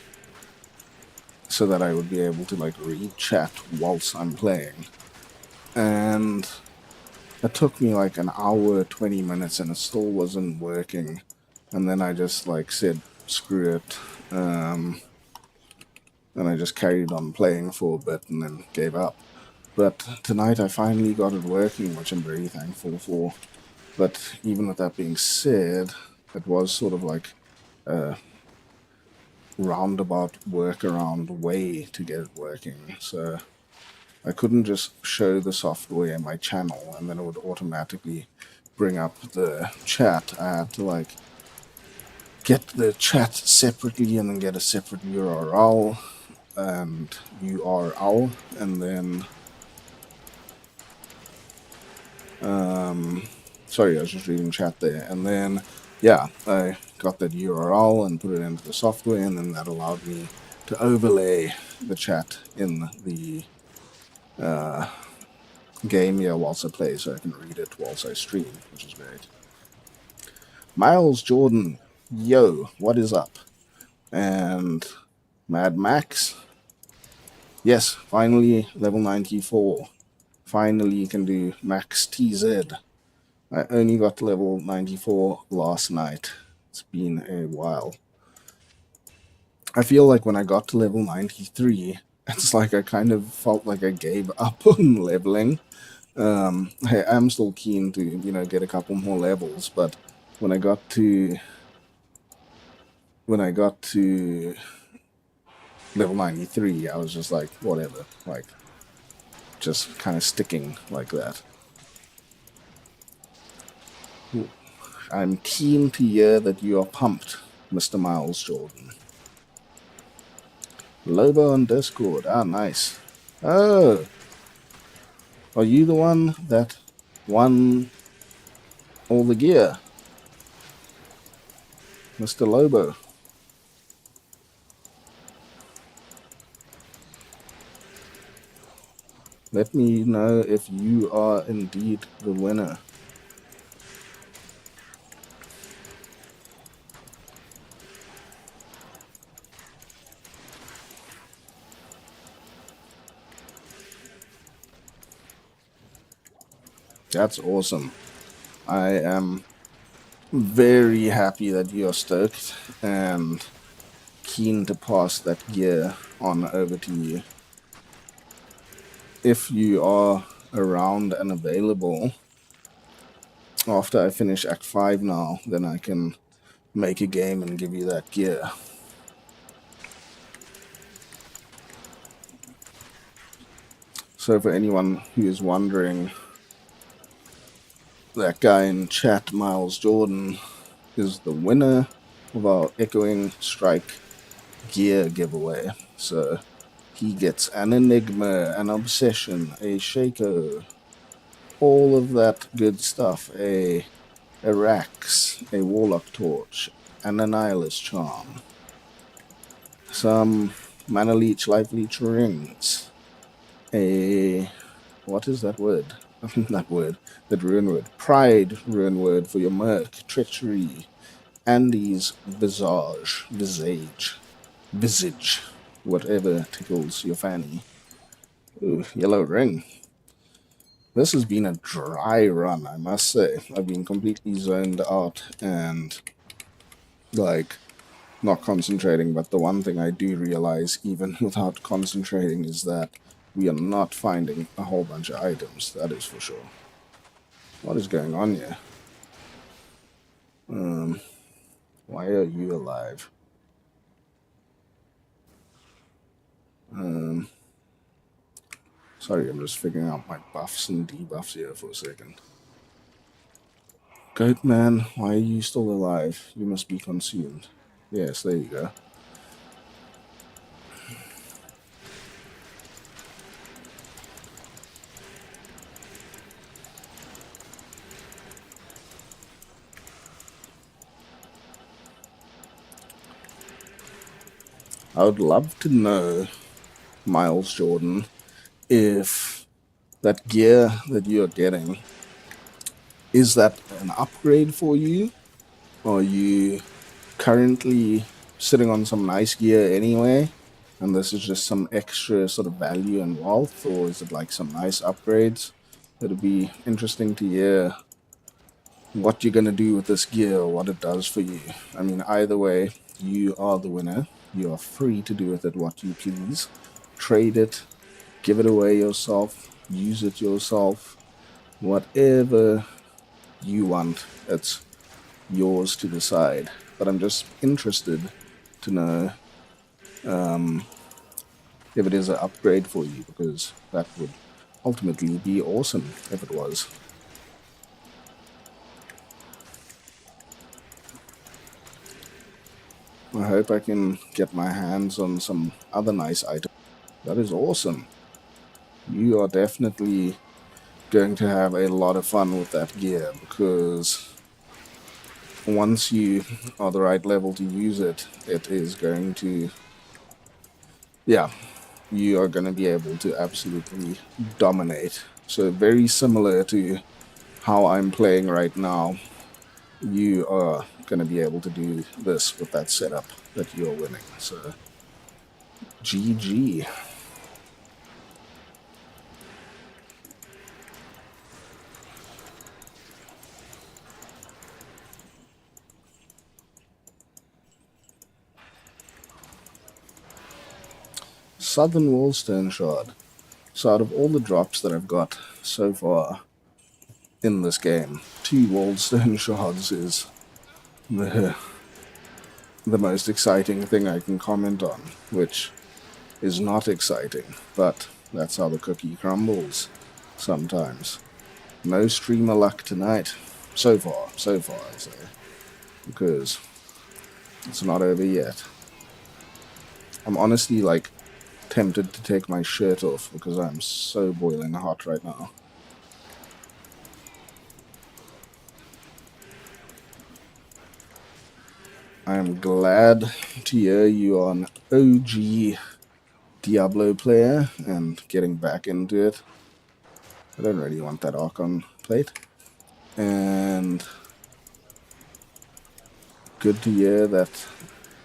so that I would be able to like read chat whilst I'm playing. And it took me like an hour, 20 minutes, and it still wasn't working. And then I just like said, screw it. And I just carried on playing for a bit and then gave up. But tonight I finally got it working, which I'm very thankful for. But even with that being said, it was sort of like a roundabout workaround way to get it working. So I couldn't just show the software in my channel and then it would automatically bring up the chat. I had to like get the chat separately and then get a separate URL and then sorry, I was just reading chat there, and then yeah, I got that URL and put it into the software, and then that allowed me to overlay the chat in the game here whilst I play, so I can read it whilst I stream, which is great. Miles Jordan, yo, what is up? And Mad Max, yes, finally level 94. Finally you can do Max TZ. I only got to level 94 last night. It's been a while. I feel like when I got to level 93, it's like I kind of felt like I gave up on leveling. I am still keen to, get a couple more levels, but when I got to level 93, I was just like, whatever, like, just kind of sticking like that. I'm keen to hear that you are pumped, Mr. Miles Jordan. Lobo on Discord, nice. Oh, are you the one that won all the gear? Mr. Lobo. Let me know if you are indeed the winner. That's awesome. I am very happy that you're stoked and keen to pass that gear on over to you. If you are around and available after I finish Act 5 now, then I can make a game and give you that gear. So for anyone who is wondering, that guy in chat, Miles Jordan, is the winner of our Echoing Strike gear giveaway. So he gets an Enigma, an Obsession, a Shaco, all of that good stuff, a Rax, a Warlock Torch, and a Nihilist Charm, some Mana Leech, Life Leech rings, a... what is that word? That rune word. Pride rune word for your Merc, Treachery, Andy's Visage, whatever tickles your fanny. Ooh, yellow ring. This has been a dry run, I must say. I've been completely zoned out and, like, not concentrating, but the one thing I do realize, even without concentrating, is that we are not finding a whole bunch of items, that is for sure. What is going on here? Why are you alive? Sorry, I'm just figuring out my buffs and debuffs here for a second. Goatman, why are you still alive? You must be consumed. Yes, there you go. I would love to know, Miles Jordan, if that gear that you're getting, is that an upgrade for you? Or are you currently sitting on some nice gear anyway, and this is just some extra sort of value and wealth, or is it like some nice upgrades? It'd be interesting to hear what you're going to do with this gear or what it does for you. I mean, either way, you are the winner. You are free to do with it what you please. Trade it, give it away yourself, use it yourself, whatever you want. It's yours to decide. But I'm just interested to know if it is an upgrade for you, because that would ultimately be awesome if it was. I hope I can get my hands on some other nice items. That is awesome. You are definitely going to have a lot of fun with that gear, because once you are the right level to use it, it is going to, yeah, you are going to be able to absolutely dominate. So very similar to how I'm playing right now, you are going to be able to do this with that setup that you're winning. So GG. Southern Wallstone Shard. So out of all the drops that I've got so far in this game, 2 Wallstone Shards is the most exciting thing I can comment on, which is not exciting, but that's how the cookie crumbles sometimes. No streamer luck tonight. So far, I say, because it's not over yet. I'm honestly, like, tempted to take my shirt off because I'm so boiling hot right now. I am glad to hear you are an OG Diablo player and getting back into it. I don't really want that Archon plate. And good to hear that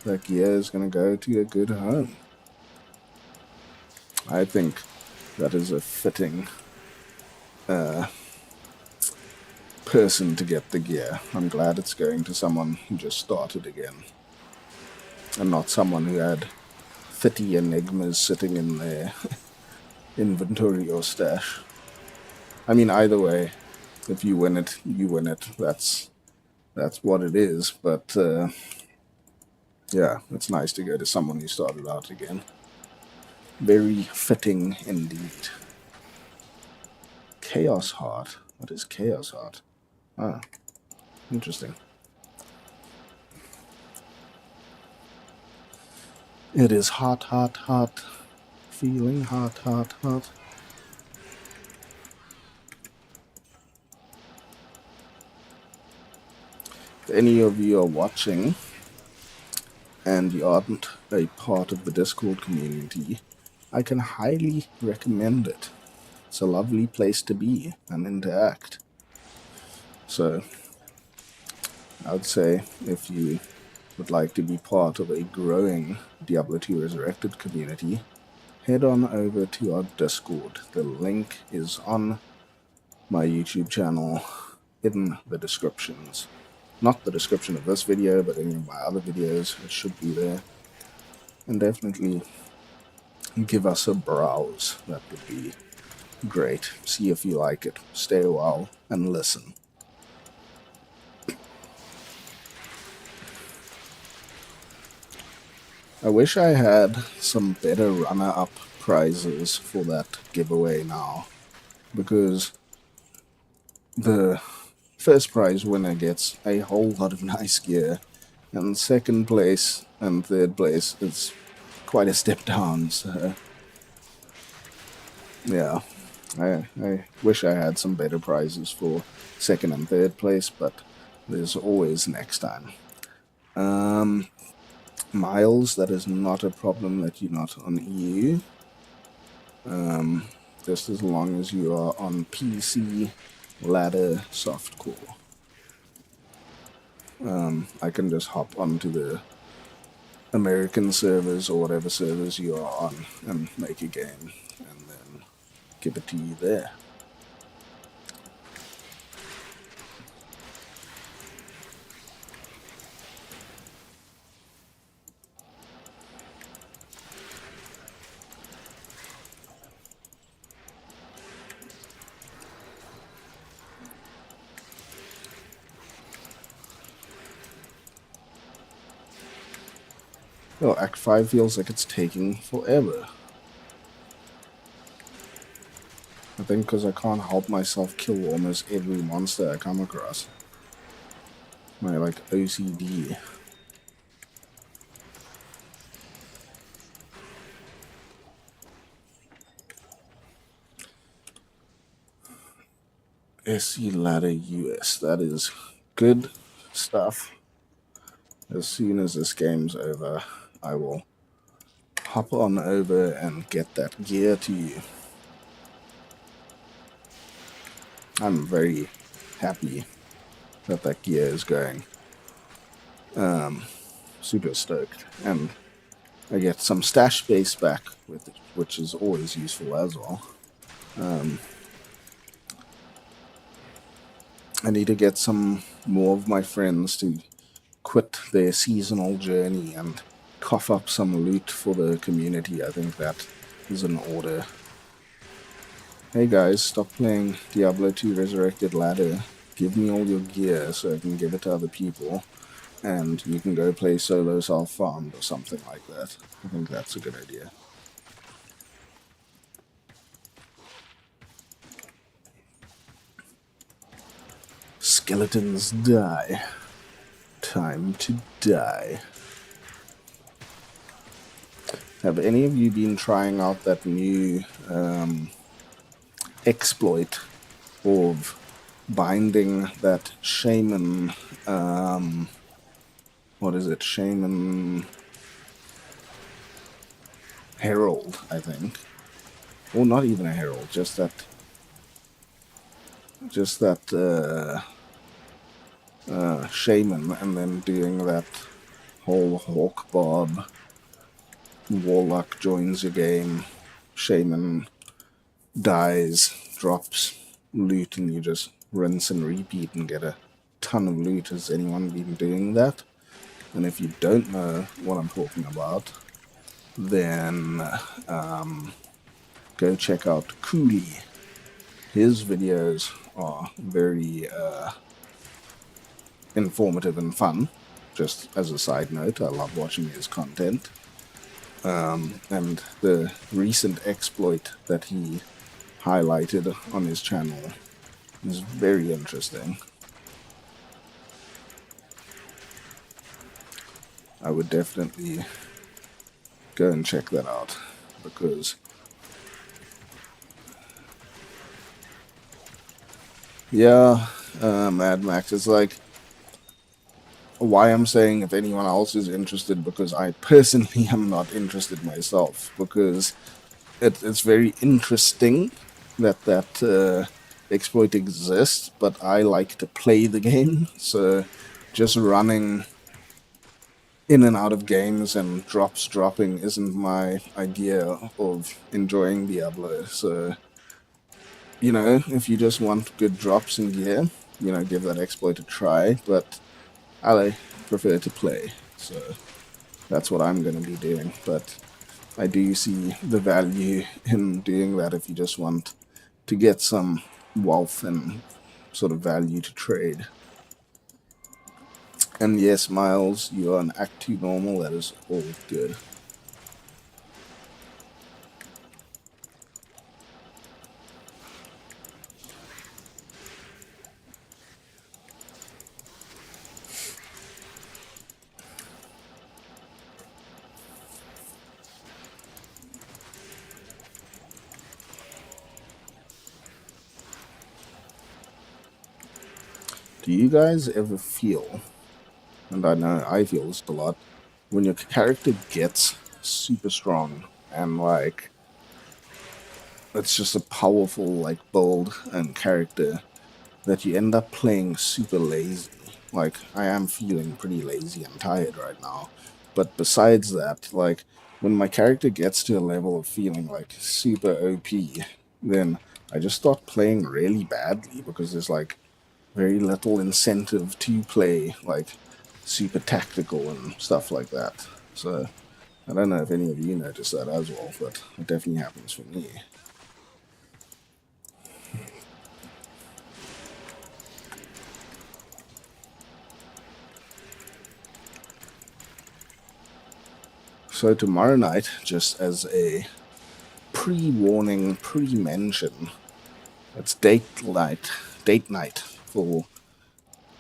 that gear is going to go to a good home. I think that is a fitting person to get the gear. I'm glad it's going to someone who just started again, and not someone who had 30 enigmas sitting in their inventory or stash. I mean, either way, if you win it, you win it. That's what it is. But yeah, it's nice to go to someone who started out again. Very fitting indeed. Chaos Heart. What is Chaos Heart? Ah, interesting. It is hot, hot, hot. Feeling hot, hot, hot. If any of you are watching and you aren't a part of the Discord community, I can highly recommend it. It's a lovely place to be and interact. So, I would say if you would like to be part of a growing Diablo 2 Resurrected community, head on over to our Discord. The link is on my YouTube channel in the descriptions. Not the description of this video, but any of my other videos, it should be there. And definitely give us a browse. That would be great. See if you like it. Stay a while and listen. I wish I had some better runner-up prizes for that giveaway now, because the first prize winner gets a whole lot of nice gear, and second place and third place is quite a step down, so yeah, I wish I had some better prizes for second and third place, but there's always next time. Miles, that is not a problem that you're not on EU. Just as long as you are on PC, ladder, softcore. I can just hop onto the American servers or whatever servers you are on and make a game and then give it to you there. Well, Act 5 feels like it's taking forever. I think because I can't help myself kill almost every monster I come across. My, like, OCD. SC Ladder US. That is good stuff. As soon as this game's over, I will hop on over and get that gear to you. I'm very happy that that gear is going. Super stoked. And I get some stash space back with it, which is always useful as well. I need to get some more of my friends to quit their seasonal journey and cough up some loot for the community. I think that is in order. Hey guys, stop playing Diablo 2 Resurrected Ladder. Give me all your gear so I can give it to other people, and you can go play solo self-farmed or something like that. I think that's a good idea. Skeletons die. Time to die. Have any of you been trying out that new exploit of binding that shaman, what is it, shaman herald, I think, or not even a herald, just that shaman, and then doing that whole hawk bob, warlock joins your game, shaman dies, drops loot, and you just rinse and repeat and get a ton of loot. Has anyone been doing that? And if you don't know what I'm talking about, then go check out Cooley. His videos are very informative and fun. Just as a side note, I love watching his content. And the recent exploit that he highlighted on his channel is very interesting. I would definitely go and check that out, because Mad Max, it's like why I'm saying if anyone else is interested, because I personally am not interested myself, because it's very interesting that exploit exists, but I like to play the game, so just running in and out of games and dropping isn't my idea of enjoying Diablo. So, you know, if you just want good drops and gear, you know, give that exploit a try, but I prefer to play, so that's what I'm going to be doing. But I do see the value in doing that if you just want to get some wealth and sort of value to trade. And yes, Miles, you are an Act 2 normal. That is all good. Do you guys ever feel, and I know I feel this a lot, when your character gets super strong and like it's just a powerful like build and character that you end up playing super lazy? Like I am feeling pretty lazy and tired right now. But besides that, like when my character gets to a level of feeling like super OP, then I just start playing really badly because there's like very little incentive to play like super tactical and stuff like that. So I don't know if any of you notice that as well, but it definitely happens for me. So tomorrow night, just as a pre-warning, pre-mention, it's date night for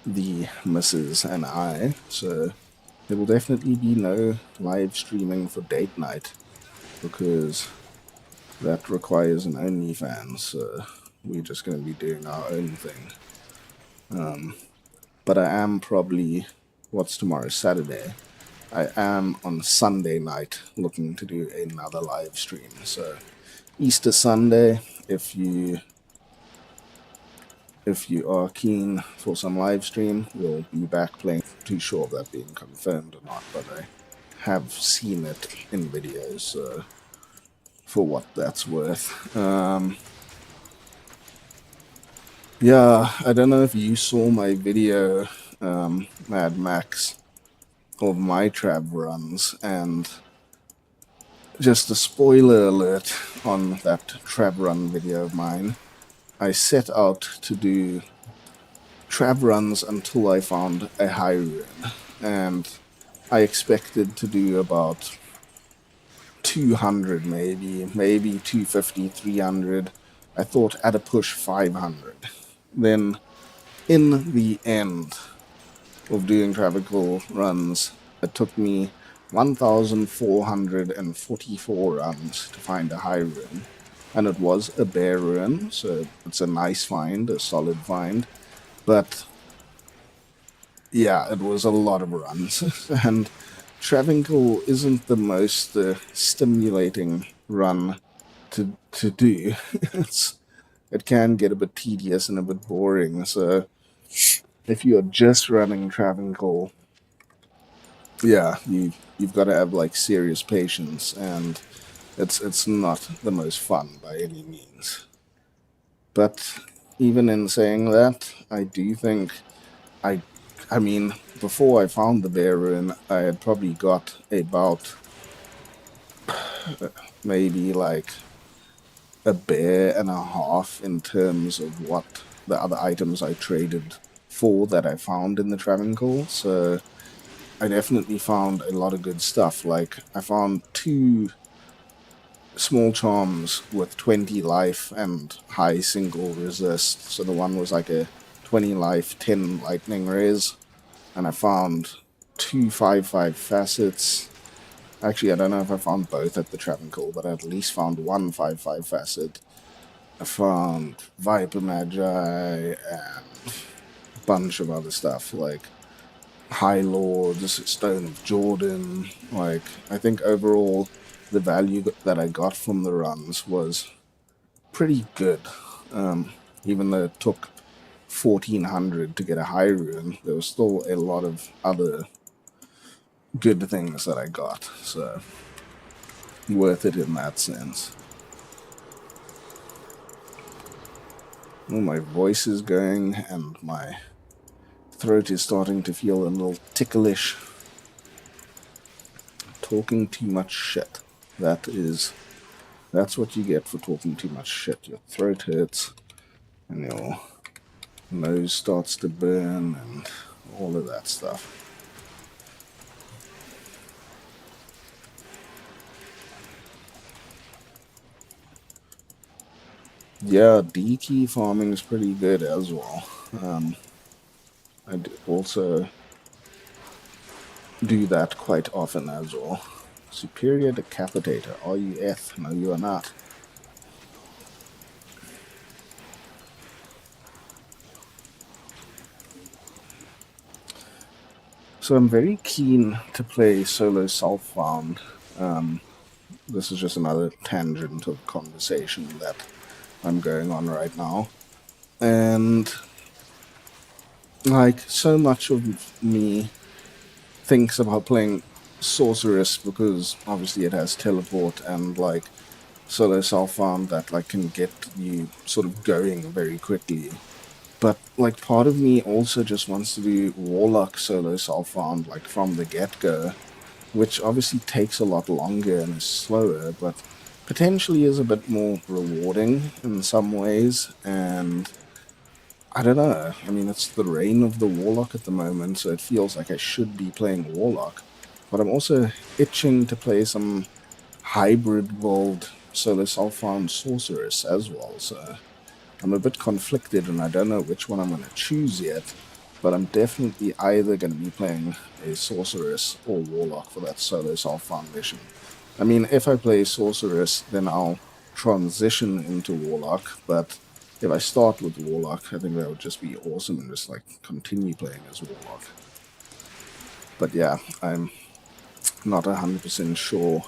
the missus and I. So there will definitely be no live streaming for date night because that requires an OnlyFans. So we're just going to be doing our own thing. But I am probably, what's tomorrow? Saturday. I am on Sunday night looking to do another live stream. So Easter Sunday, if you are keen for some live stream, we'll be back playing. Too sure of that being confirmed or not, but I have seen it in videos for what that's worth. Yeah, I don't know if you saw my video, Mad Max, of my trab runs, and just a spoiler alert on that trab run video of mine. I set out to do trab runs until I found a high rune, and I expected to do about 200 maybe 250, 300. I thought at a push 500. Then in the end of doing travel runs, it took me 1,444 runs to find a high rune. And it was a bear rune, so it's a nice find, a solid find. But yeah, it was a lot of runs. And Travincle isn't the most stimulating run to do. It can get a bit tedious and a bit boring. So if you're just running Travincle, yeah, you've got to have like serious patience, and it's not the most fun by any means. But even in saying that, I do think I I mean, before I found the bear rune, I had probably got about maybe like a bear and a half in terms of what the other items I traded for that I found in the Travancore. So I definitely found a lot of good stuff. Like I found 2 small charms with 20 life and high single resist. So the one was like a 20 life, 10 lightning res, and I found 2 5/5 facets. Actually, I don't know if I found both at the Travancore, but I at least found 1 5/5 facet. I found Viper Magi and a bunch of other stuff like High Lords, Stone of Jordan. Like, I think overall the value that I got from the runs was pretty good. Even though it took 1,400 to get a high rune, there was still a lot of other good things that I got. So, worth it in that sense. Oh, my voice is going and my throat is starting to feel a little ticklish. Talking too much shit. That's what you get for talking too much shit. Your throat hurts and your nose starts to burn and all of that stuff. Yeah, D key farming is pretty good as well. I also do that quite often as well. Superior Decapitator. Are you F? No, you are not. So I'm very keen to play solo self-found. This is just another tangent of conversation that I'm going on right now. And like so much of me thinks about playing Sorceress because obviously it has teleport and like solo self-found that like can get you sort of going very quickly. But like part of me also just wants to do Warlock solo self-found like from the get-go, which obviously takes a lot longer and is slower, but potentially is a bit more rewarding in some ways. And I don't know. I mean, it's the reign of the Warlock at the moment, so it feels like I should be playing Warlock. But I'm also itching to play some hybrid build solo self-found Sorceress as well, so I'm a bit conflicted and I don't know which one I'm going to choose yet, but I'm definitely either going to be playing a Sorceress or Warlock for that solo self-found mission. I mean, if I play Sorceress, then I'll transition into Warlock, but if I start with Warlock, I think that would just be awesome and just like continue playing as Warlock. But yeah, I'm not 100% sure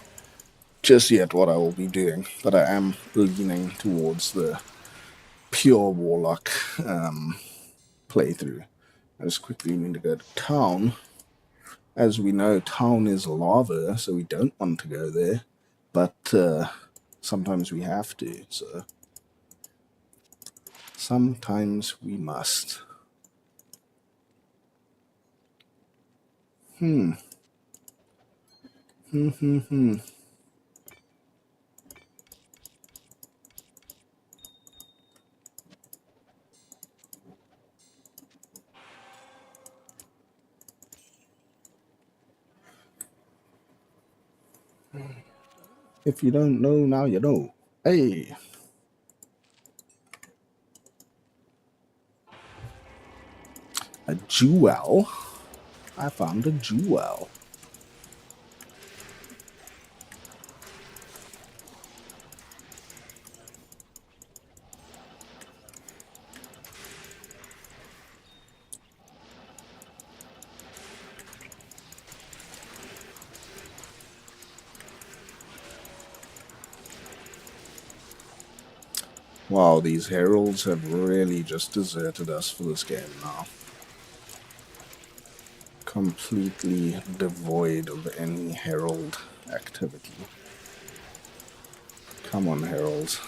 just yet what I will be doing, but I am leaning towards the pure Warlock playthrough. I just quickly need to go to town. As we know, town is lava, so we don't want to go there, but sometimes we have to, so sometimes we must. Hmm. If you don't know, now you know. Hey, a jewel. I found a jewel. Wow, these heralds have really just deserted us for this game now. Completely devoid of any herald activity. Come on, heralds.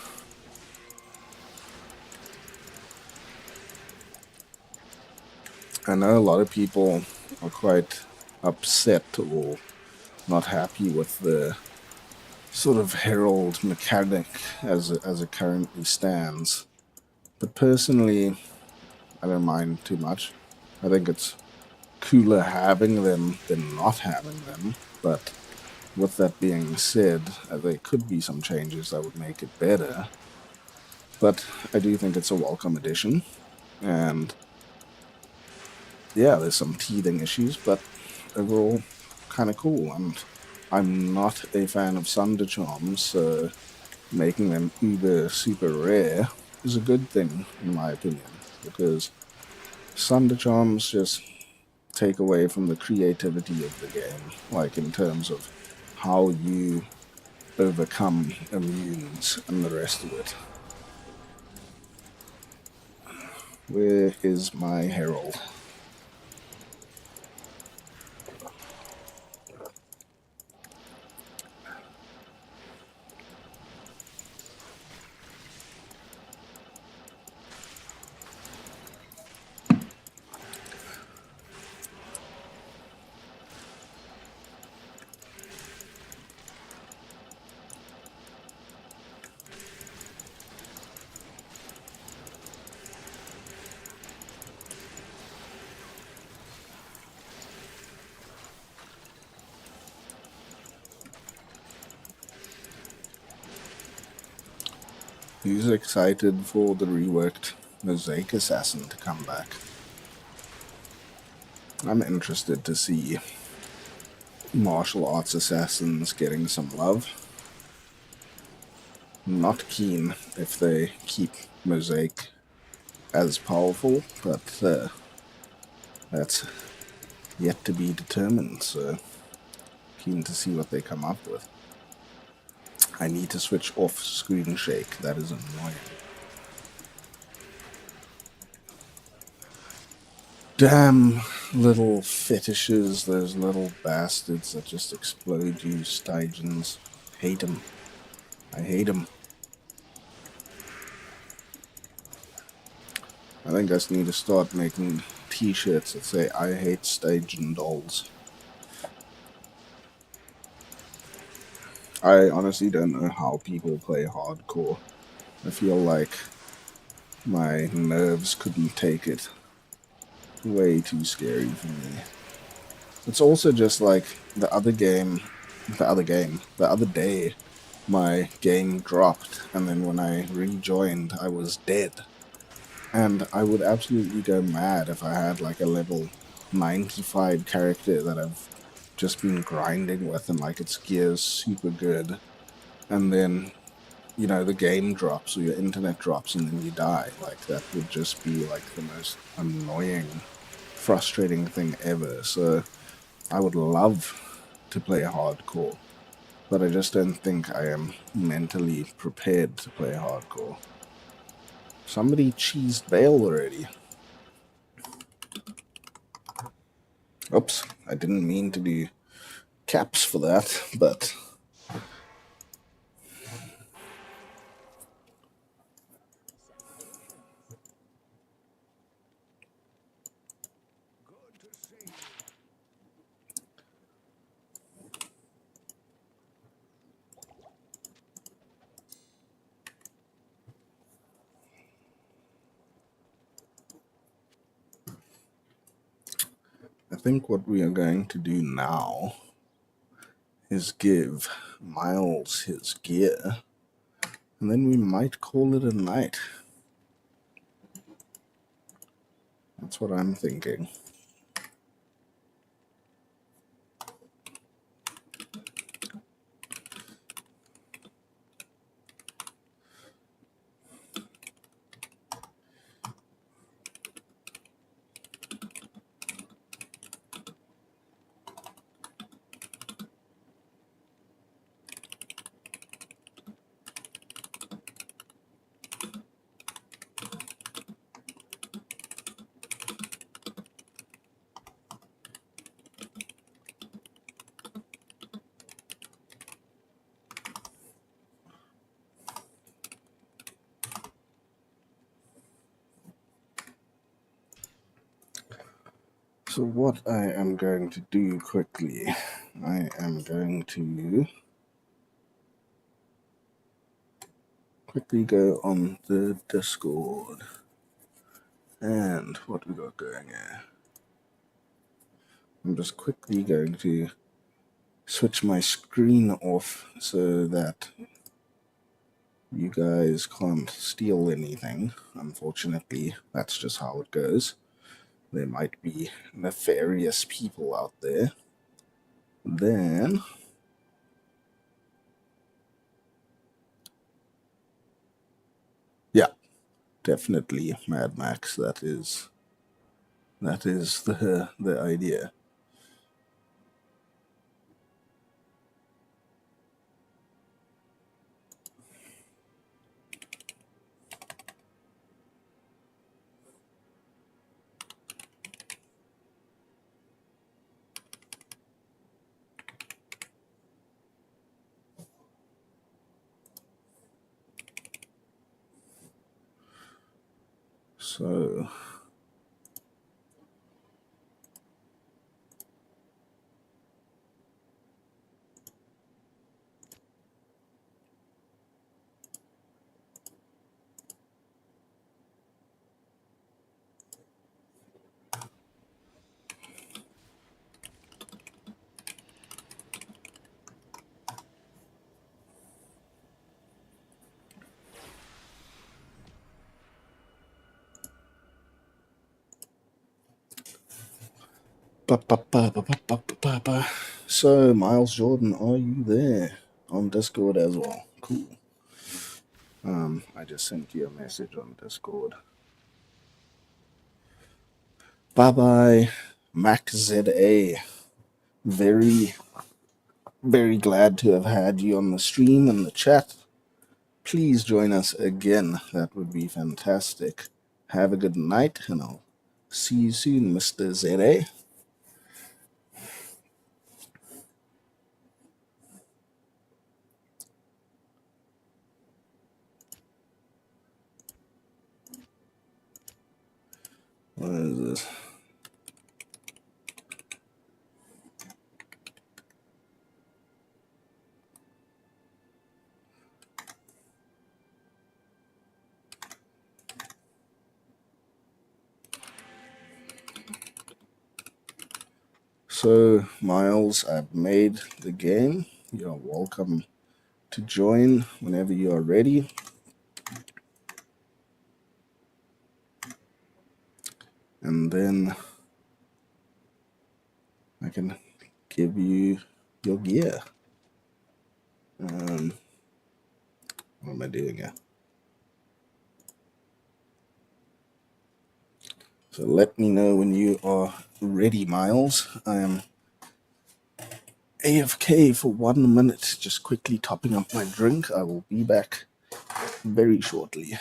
I know a lot of people are quite upset or not happy with the sort of herald mechanic as it currently stands. But personally, I don't mind too much. I think it's cooler having them than not having them. But with that being said, there could be some changes that would make it better. But I do think it's a welcome addition. And yeah, there's some teething issues, but overall, kind of cool. And I'm not a fan of Thunder Charms, so making them uber super rare is a good thing, in my opinion, because Thunder Charms just take away from the creativity of the game, like in terms of how you overcome immunes and the rest of it. Where is my herald? He's excited for the reworked Mosaic Assassin to come back. I'm interested to see martial arts assassins getting some love. Not keen if they keep Mosaic as powerful, but that's yet to be determined, so keen to see what they come up with. I need to switch off screen shake, that is annoying. Damn little fetishes, those little bastards that just explode you, Stygians. Hate them. I hate them. I think I just need to start making t-shirts that say, I hate Stygian dolls. I honestly don't know how people play hardcore. I feel like my nerves couldn't take it. Way too scary for me. It's also just like the other day, my game dropped, and then when I rejoined, I was dead. And I would absolutely go mad if I had like a level 95 character that I've just been grinding with, and like its gear's super good, and then, you know, the game drops or your internet drops and then you die. Like, that would just be like the most annoying, frustrating thing ever. So I would love to play hardcore, but I just don't think I am mentally prepared to play hardcore. Somebody cheesed bail already. Oops, I didn't mean to do caps for that, but I think what we are going to do now is give Miles his gear, and then we might call it a night. That's what I'm thinking. So what I am going to do quickly, I am going to quickly go on the Discord. And what we got going here? I'm just quickly going to switch my screen off so that you guys can't steal anything. Unfortunately, that's just how it goes. There might be nefarious people out there. Then yeah, definitely Mad Max. That is the idea. So So, Miles Jordan, are you there on Discord as well? Cool. I just sent you a message on Discord. Bye bye, Mac ZA. Very, very glad to have had you on the stream and the chat. Please join us again. That would be fantastic. Have a good night, and I'll see you soon, Mr. ZA. What is this? So, Miles, I've made the game. You're welcome to join whenever you are ready. And then I can give you your gear. What am I doing here? So let me know when you are ready, Miles. I am AFK for 1 minute, just quickly topping up my drink. I will be back very shortly.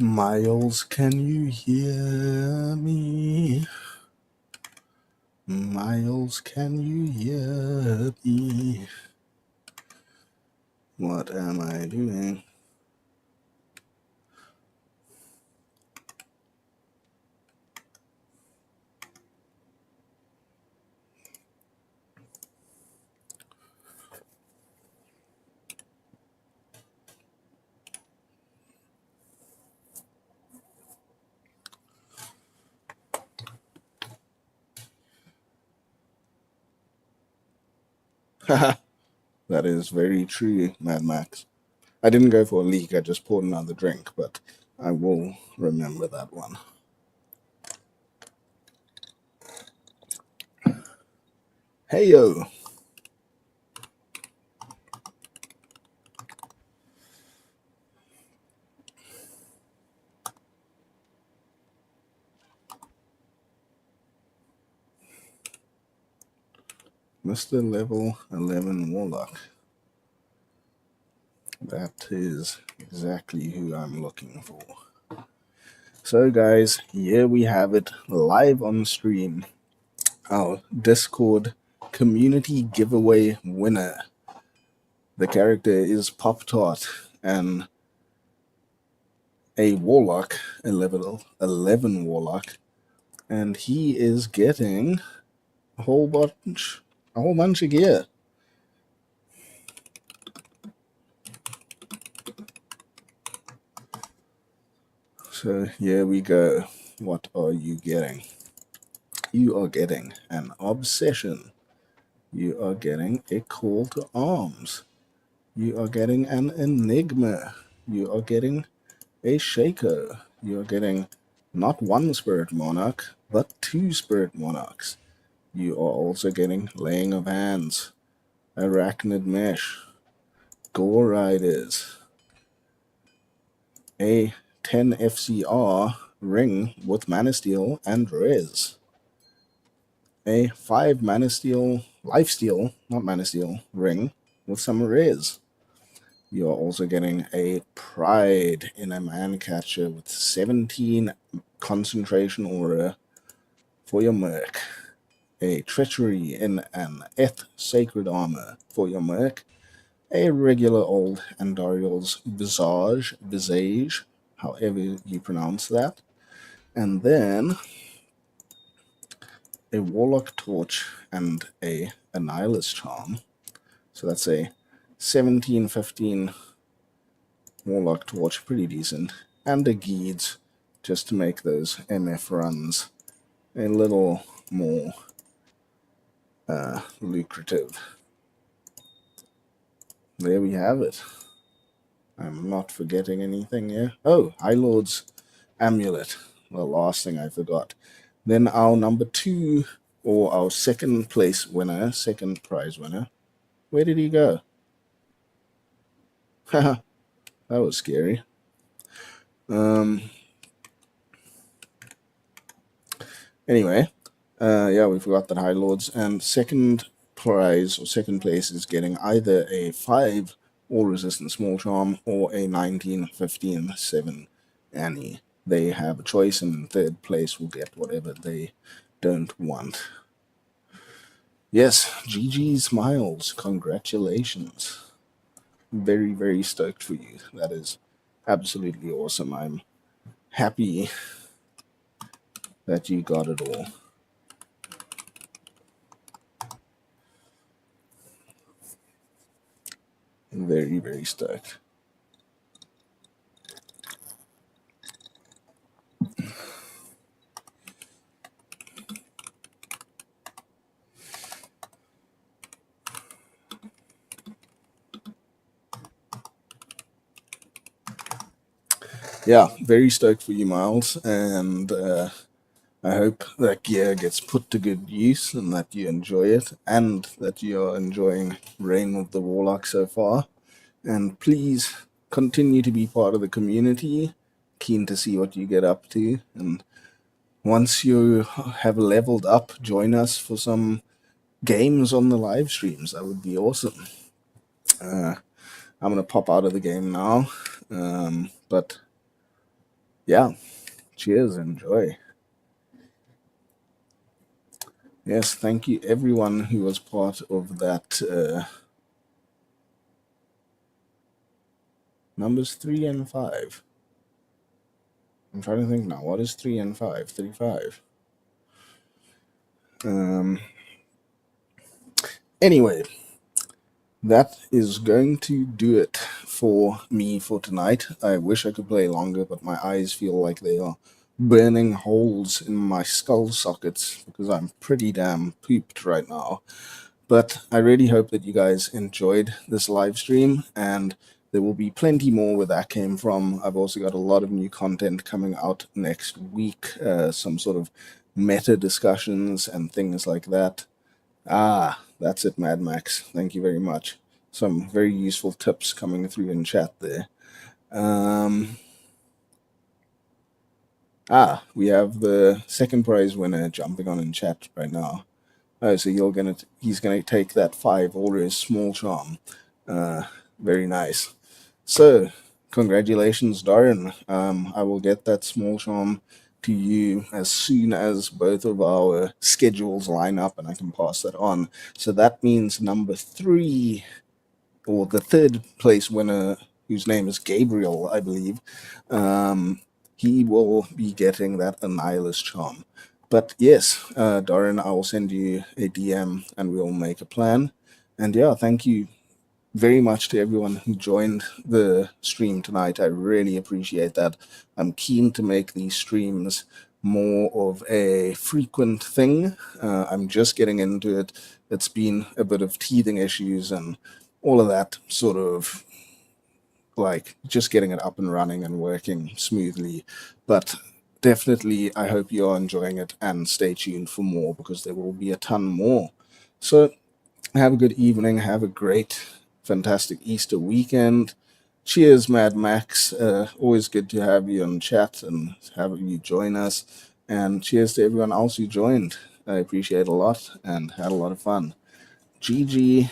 Miles, can you hear me? Miles, can you hear me? What am I doing? That is very true, Mad Max. I didn't go for a leak, I just poured another drink, but I will remember that one. Hey yo! Mr. Level 11 Warlock. That is exactly who I'm looking for. So guys, here we have it live on stream. Our Discord community giveaway winner. The character is Pop Tart and a Warlock, a level 11 Warlock, and he is getting a whole bunch of gear. So here we go. What are you getting? You are getting an obsession. You are getting a call to arms. You are getting an enigma. You are getting a shaker. You are getting not one spirit monarch, but 2 spirit monarchs. You are also getting laying of hands, arachnid mesh, Gore Riders. A 10 FCR ring with Mana Steel and Res. A 5 Mana Steel, Lifesteal, not Mana Steel, ring with some Res. You're also getting a Pride in a Man Catcher with 17 concentration aura for your Merc. A Treachery in an Eth Sacred Armor for your Merc. A regular old Andariel's Visage, however you pronounce that. And then a Warlock Torch and a Annihilus Charm. So that's a 17-15 Warlock Torch, pretty decent. And a Geeds, just to make those MF runs a little more lucrative. There we have it. I'm not forgetting anything here. Oh, High Lord's Amulet. The last thing I forgot. Then our number 2, or our second place winner, second prize winner. Where did he go? Haha, that was scary. Anyway, yeah, we forgot that High Lords. And second prize, or second place, is getting either a 5 all-resistant small charm or a 19-15-7 Annie. They have a choice, and in third place will get whatever they don't want. Yes, GG's Miles, congratulations. Very, very stoked for you. That is absolutely awesome. I'm happy that you got it all. Very, very stoked. Yeah, very stoked for you, Miles, and I hope that gear gets put to good use and that you enjoy it, and that you're enjoying Reign of the Warlock so far. And please continue to be part of the community. Keen to see what you get up to, and once you have leveled up, join us for some games on the live streams. That would be awesome. I'm gonna pop out of the game now, but yeah, cheers, enjoy. Yes, thank you everyone who was part of that. Numbers 3 and 5. I'm trying to think now. What is 3 and 5? 35. Anyway, that is going to do it for me for tonight. I wish I could play longer, but my eyes feel like they are burning holes in my skull sockets because I'm pretty damn pooped right now. But I really hope that you guys enjoyed this live stream, and there will be plenty more where that came from. I've also got a lot of new content coming out next week, some sort of meta discussions and things like that. Ah, that's it, Mad Max. Thank you very much. Some very useful tips coming through in chat there. We have the second prize winner jumping on in chat right now. Oh, so he's gonna take that 5 Aura's small charm. Very nice. So, congratulations, Darren. I will get that small charm to you as soon as both of our schedules line up and I can pass that on. So that means number 3, or the third place winner, whose name is Gabriel, I believe, he will be getting that Annihilus charm. But yes, Darren, I will send you a DM and we'll make a plan. And yeah, thank you very much to everyone who joined the stream tonight. I really appreciate that. I'm keen to make these streams more of a frequent thing. I'm just getting into it. It's been a bit of teething issues and all of that sort of like just getting it up and running and working smoothly. But definitely, I hope you're enjoying it, and stay tuned for more because there will be a ton more. So have a good evening. Have a great fantastic Easter weekend. Cheers, Mad Max. Always good to have you on chat and have you join us. And cheers to everyone else who joined. I appreciate it a lot and had a lot of fun. GG.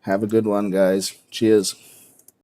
Have a good one, guys. Cheers.